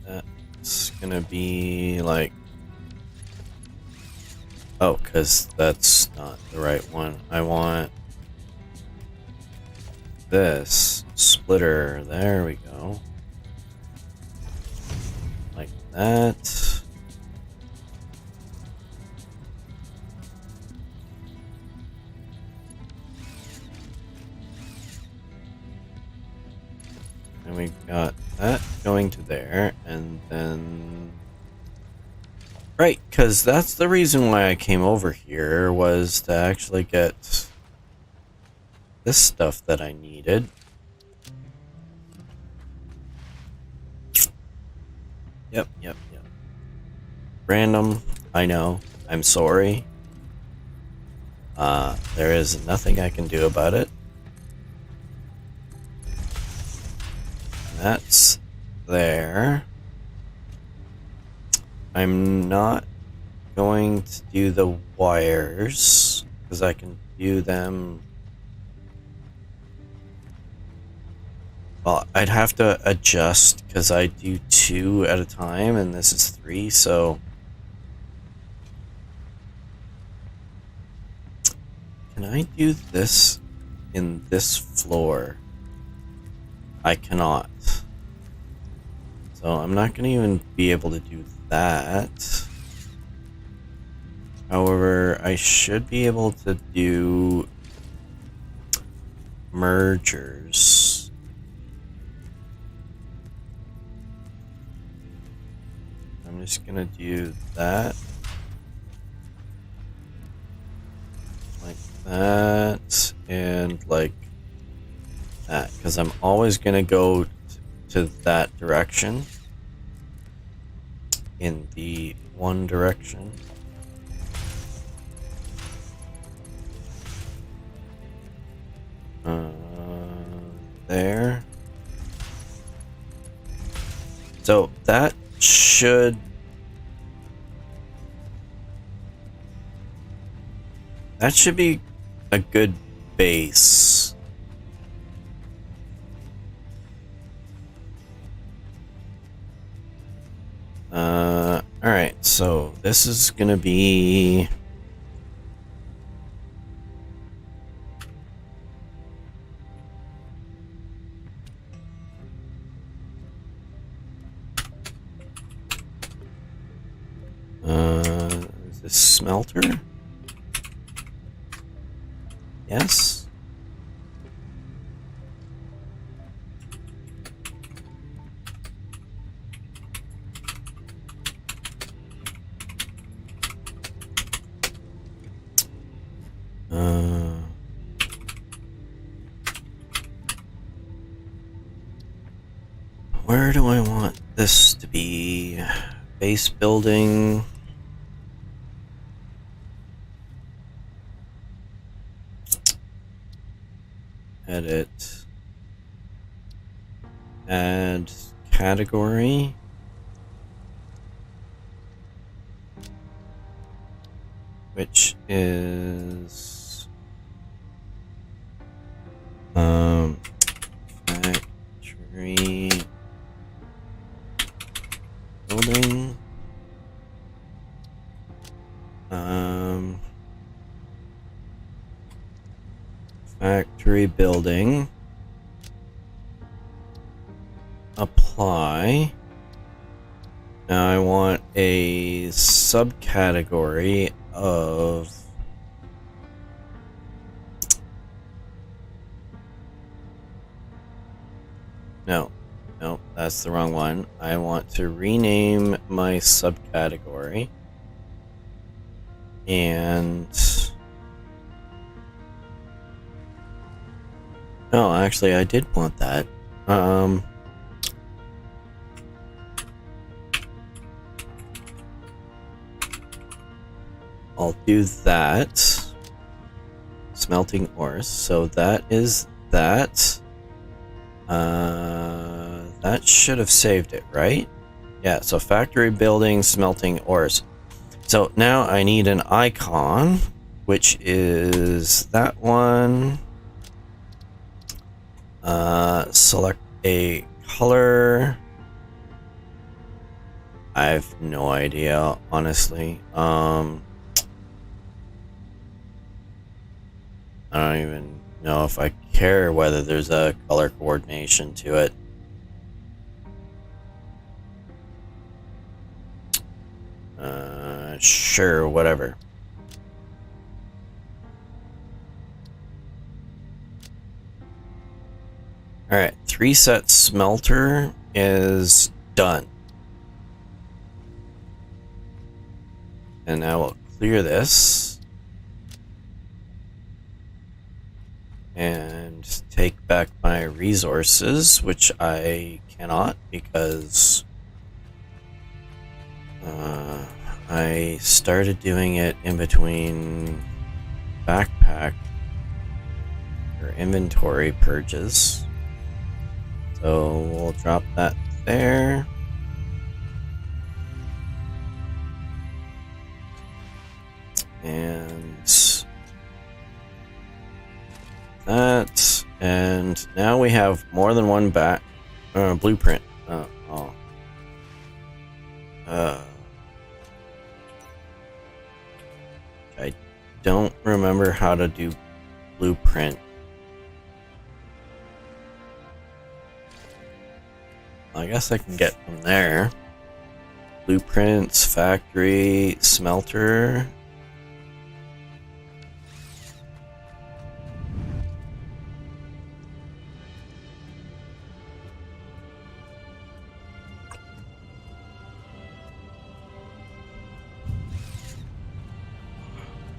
That's gonna be like, oh, because that's not the right one. I want this splitter. There we go. Like that. And we got that going to there, and then right, because that's the reason why I came over here, was to actually get this stuff that I needed. Yep. Random, I know. I'm sorry. There is nothing I can do about it. That's there. I'm not going to do the wires, because I can do them. Well, I'd have to adjust, because I do 2 at a time, and this is 3, so... Can I do this in this floor? I cannot. So I'm not going to even be able to do that. However, I should be able to do mergers. I'm just going to do that. Like that. And like that. Because I'm always going to go to that direction. In the one direction. There. So that should... That should be a good base. Alright, so this is gonna be... is this smelter? Yes. Where do I want this to be? Base building. Edit. add category. Which is factory building. Factory building. Apply. Now I want a subcategory of no, that's the wrong one. I want to rename my subcategory and no, actually I did want that. I'll do that. Smelting ores. So that is that. That should have saved it, right? Yeah, so factory building, smelting ores. So now I need an icon, which is that one. Select a color. I have no idea, honestly. I don't even know if I care whether there's a color coordination to it. Sure, whatever. Alright, 3-set smelter is done. And now we'll clear this. And take back my resources, which I cannot because I started doing it in between backpack or inventory purges. So we'll drop that there. And that, and now we have more than one blueprint. I don't remember how to do blueprint. I guess I can get from there. Blueprints, factory, smelter.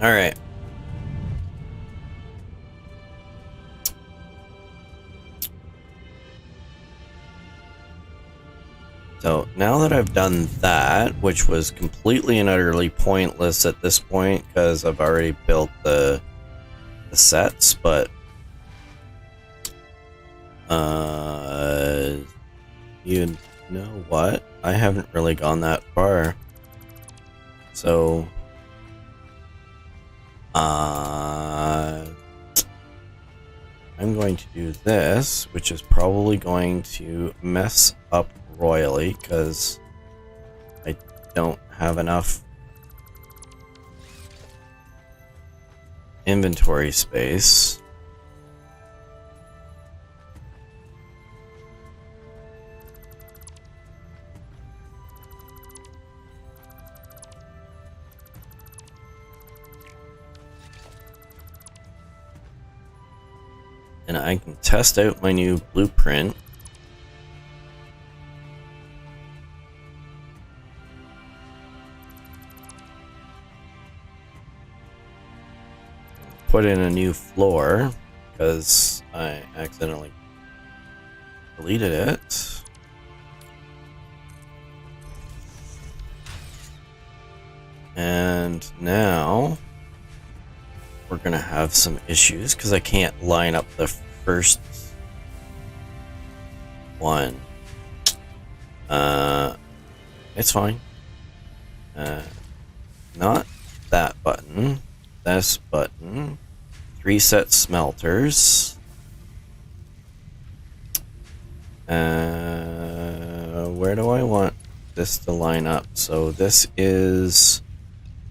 All right. So now that I've done that, which was completely and utterly pointless at this point because I've already built the sets, but you know what? I haven't really gone that far. So I'm going to do this, which is probably going to mess up royally because I don't have enough inventory space. And I can test out my new blueprint. Put in a new floor because I accidentally deleted it. And now we're gonna have some issues because I can't line up the first 1. It's fine. Not that button. This button. 3 set smelters. Where do I want this to line up? So this is...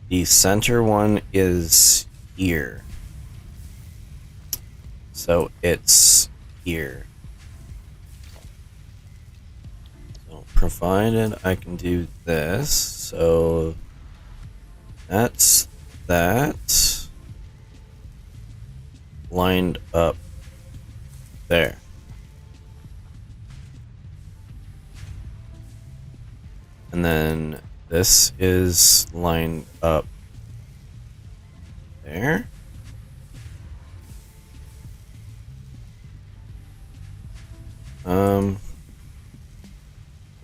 the center one is here. So it's here. So provided I can do this, so that's that lined up there. And then this is lined up there.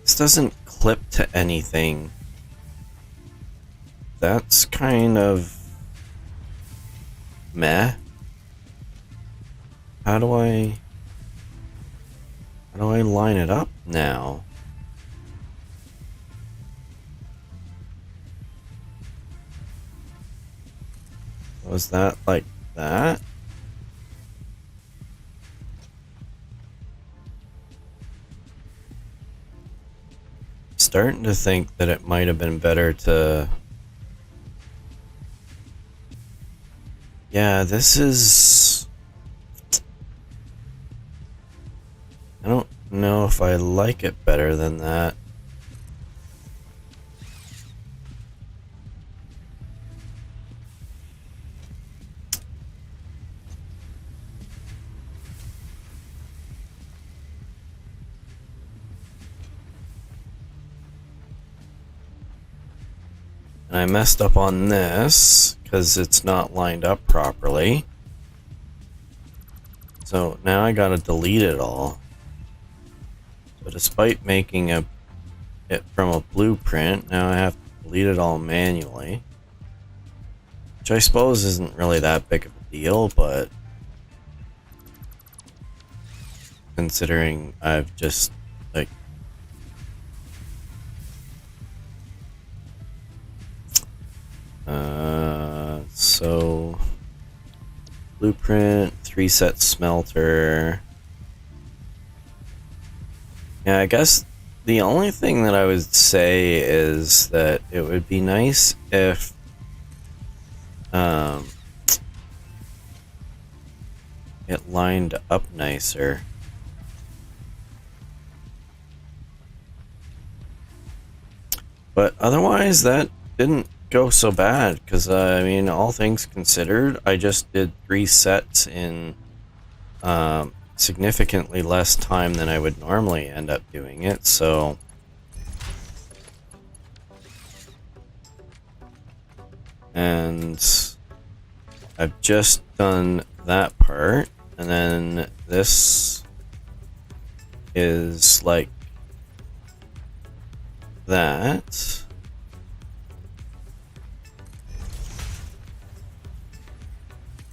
This doesn't clip to anything. That's kind of meh. How do I line it up now? Was that like that? Starting to think that it might have been better to... yeah, this is... I don't know if I like it better than that. And I messed up on this because it's not lined up properly. So now I gotta delete it all. So despite making it from a blueprint, now I have to delete it all manually. Which I suppose isn't really that big of a deal, but considering I've just like so blueprint, 3 set smelter. Yeah, I guess the only thing that I would say is that it would be nice if it lined up nicer. But otherwise, that didn't go so bad, because I mean, all things considered, I just did 3 sets in significantly less time than I would normally end up doing it, so and I've just done that part, and then this is like that.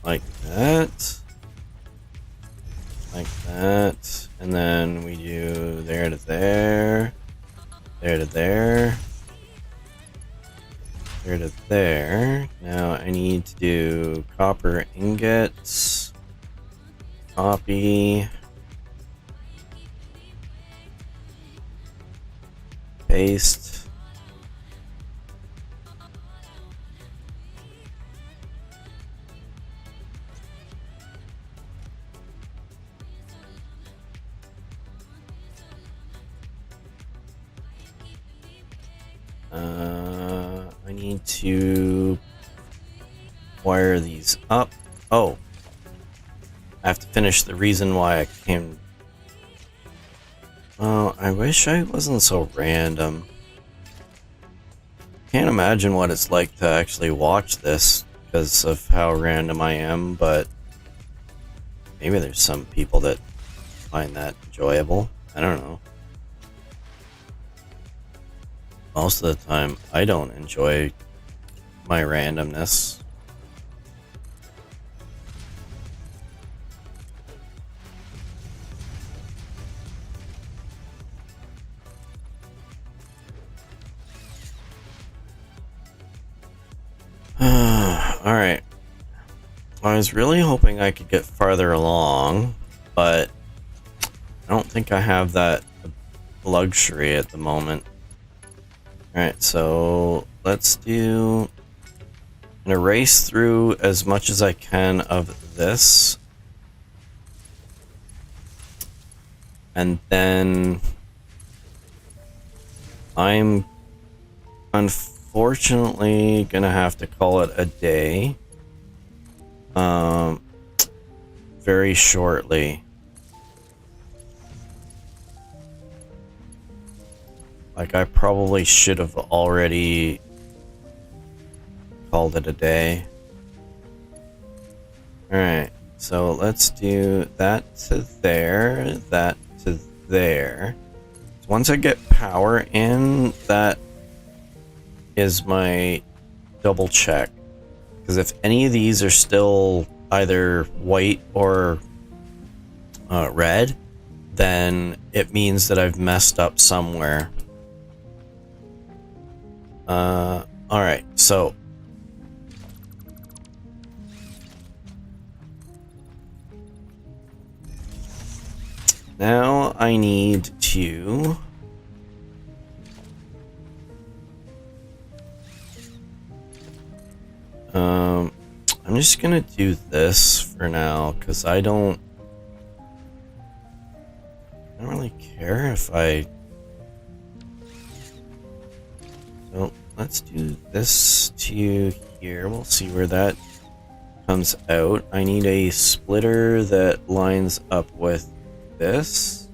Like that. Like that. And then we do there to there. There to there. There to there. Now I need to do copper ingots. Copy. Paste. I need to wire these up. Oh, I have to finish the reason why I came. Oh, I wish I wasn't so random. Can't imagine what it's like to actually watch this because of how random I am, but maybe there's some people that find that enjoyable. I don't know. Most of the time, I don't enjoy my randomness. Alright. I was really hoping I could get farther along, but I don't think I have that luxury at the moment. Alright, so let's do... I'm gonna race through as much as I can of this. And then I'm unfortunately gonna have to call it a day. Very shortly. Like, I probably should have already called it a day. Alright, so let's do that to there, that to there. So once I get power in, that is my double check. Because if any of these are still either white or red, then it means that I've messed up somewhere. Alright, so now I need to I'm just gonna do this for now because I don't really care if I... So let's do this to here. We'll see where that comes out. I need a splitter that lines up with this.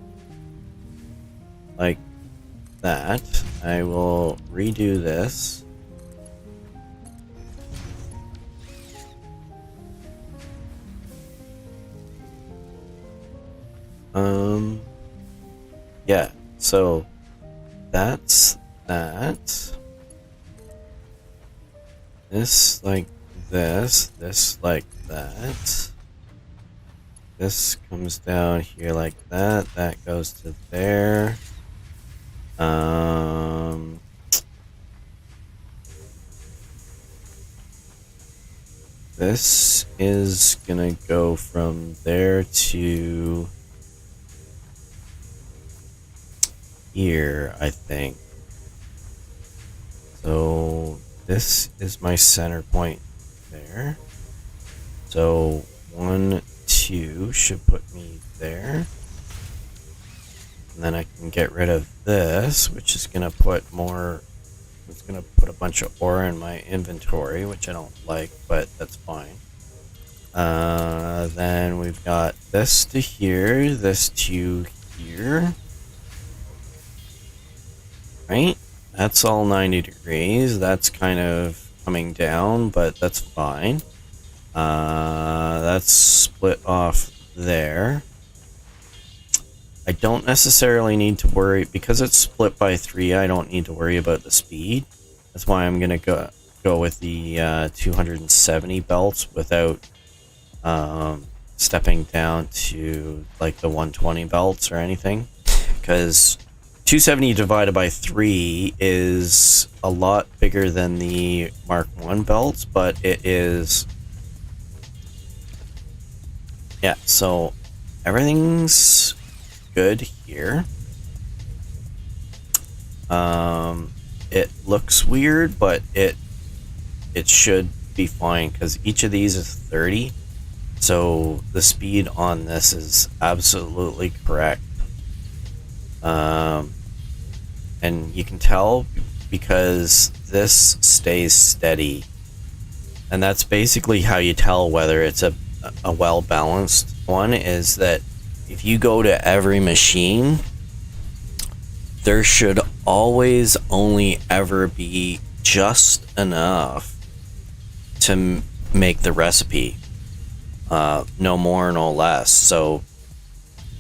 Like that. I will redo this. Yeah, so that's that. This like this, this like that. This comes down here like that, that goes to there. This is gonna go from there to here, I think. So this is my center point there. So 1, 2 should put me there. And then I can get rid of this, which is gonna put more... It's gonna put a bunch of ore in my inventory, which I don't like, but that's fine. Then we've got this to here, this to here. Right? That's all 90 degrees. That's kind of coming down, but that's fine. That's split off there. I don't necessarily need to worry, because it's split by 3, I don't need to worry about the speed. That's why I'm going to go with the 270 belts without stepping down to like the 120 belts or anything. Because 270 divided by 3 is a lot bigger than the Mark 1 belts, but it is... Yeah, so everything's good here. It looks weird, but it should be fine because each of these is 30. So the speed on this is absolutely correct. And you can tell because this stays steady. And that's basically how you tell whether it's a well-balanced one, is that if you go to every machine, there should always only ever be just enough to make the recipe. No more, no less. So,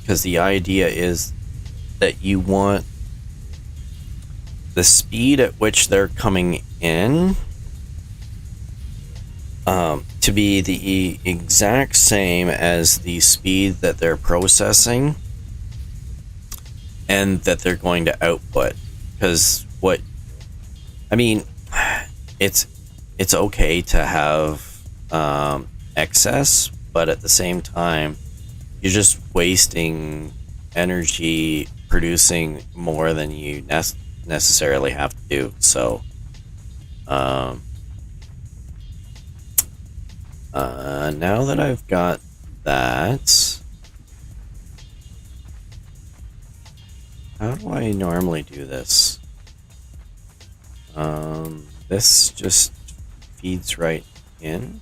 because the idea is that you want the speed at which they're coming in to be the exact same as the speed that they're processing and that they're going to output. Because what I mean, it's okay to have excess, but at the same time, you're just wasting energy producing more than you necessarily have to do. So, now that I've got that, how do I normally do this? This just feeds right in.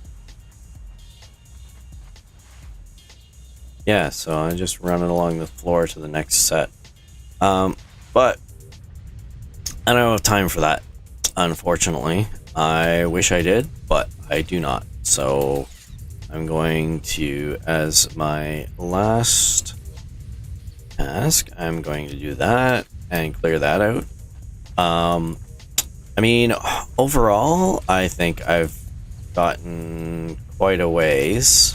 Yeah, so I just run it along the floor to the next set. But I don't have time for that, unfortunately. I wish I did, but I do not. So I'm going to, as my last task, I'm going to do that and clear that out. I mean, overall, I think I've gotten quite a ways.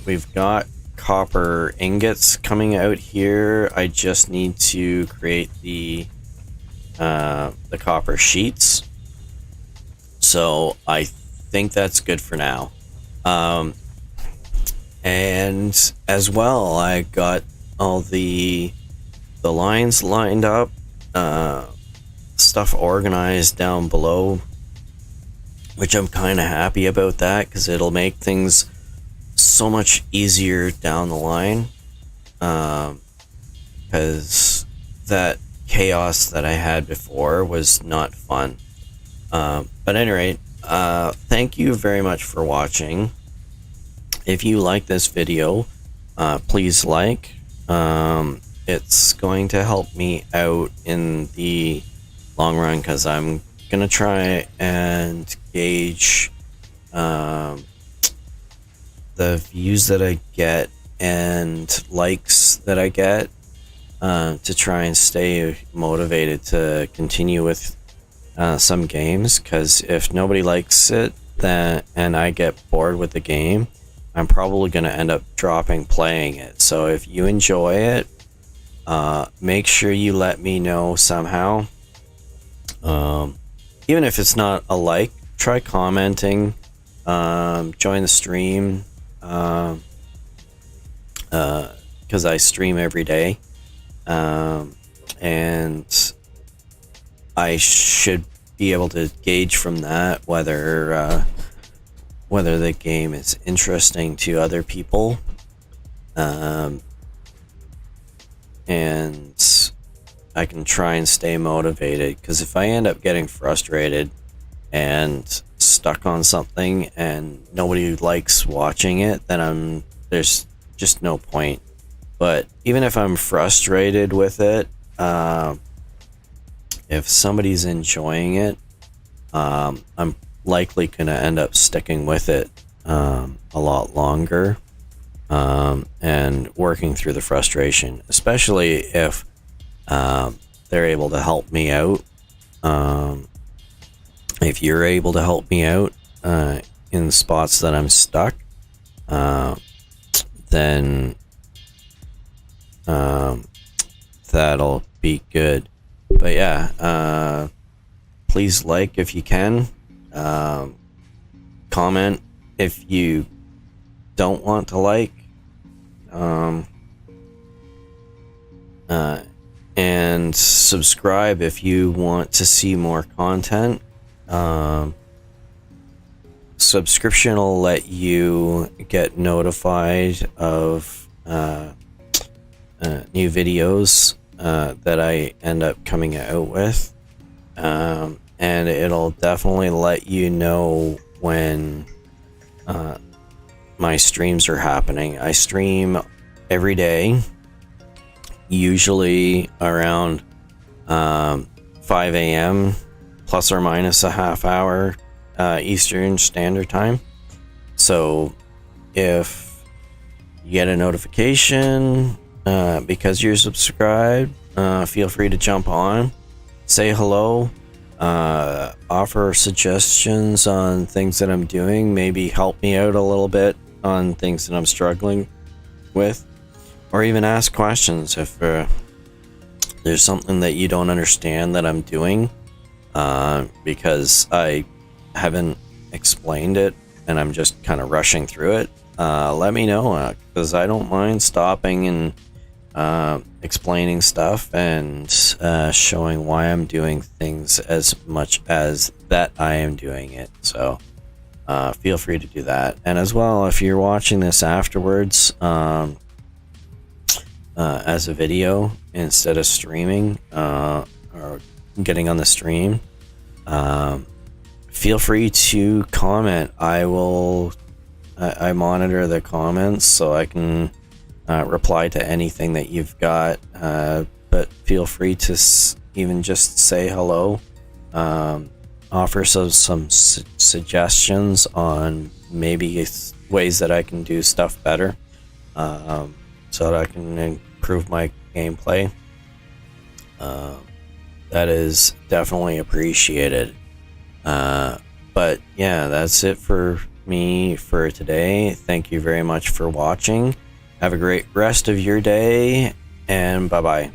We've got copper ingots coming out here. I just need to create the copper sheets. So I think that's good for now. And as well, I got all the lines lined up, stuff organized down below, which I'm kind of happy about that, because it'll make things so much easier down the line, because that chaos that I had before was not fun. But at any rate, thank you very much for watching. If you like this video, please like. It's going to help me out in the long run, because I'm gonna try and gauge the views that I get and likes that I get, to try and stay motivated to continue with some games. Because if nobody likes it, then and I get bored with the game, I'm probably going to end up dropping playing it. So if you enjoy it, make sure you let me know somehow. Even if it's not a like, try commenting, join the stream, because I stream every day, and I should be able to gauge from that whether the game is interesting to other people, and I can try and stay motivated. Because if I end up getting frustrated and stuck on something and nobody likes watching it, then there's just no point. But even if I'm frustrated with it, if somebody's enjoying it, I'm likely gonna end up sticking with it a lot longer, and working through the frustration, especially if they're able to help me out. If you're able to help me out in spots that I'm stuck, then that'll be good. But yeah, please like if you can, comment if you don't want to like, and subscribe if you want to see more content. Subscription will let you get notified of new videos that I end up coming out with, and it'll definitely let you know when my streams are happening. I stream every day, usually around 5 a.m. plus or minus a half hour Eastern Standard Time. So if you get a notification because you're subscribed, feel free to jump on, say hello, offer suggestions on things that I'm doing, maybe help me out a little bit on things that I'm struggling with, or even ask questions if there's something that you don't understand that I'm doing, because I haven't explained it and I'm just kind of rushing through it, let me know, because I don't mind stopping and explaining stuff and showing why I'm doing things as much as that I am doing it. So feel free to do that. And as well, if you're watching this afterwards as a video instead of streaming or getting on the stream, feel free to comment. I monitor the comments so I can reply to anything that you've got, but feel free to even just say hello, offer some suggestions on maybe ways that I can do stuff better, so that I can improve my gameplay. That is definitely appreciated. But yeah, that's it for me for today. Thank you very much for watching. Have a great rest of your day, and bye-bye.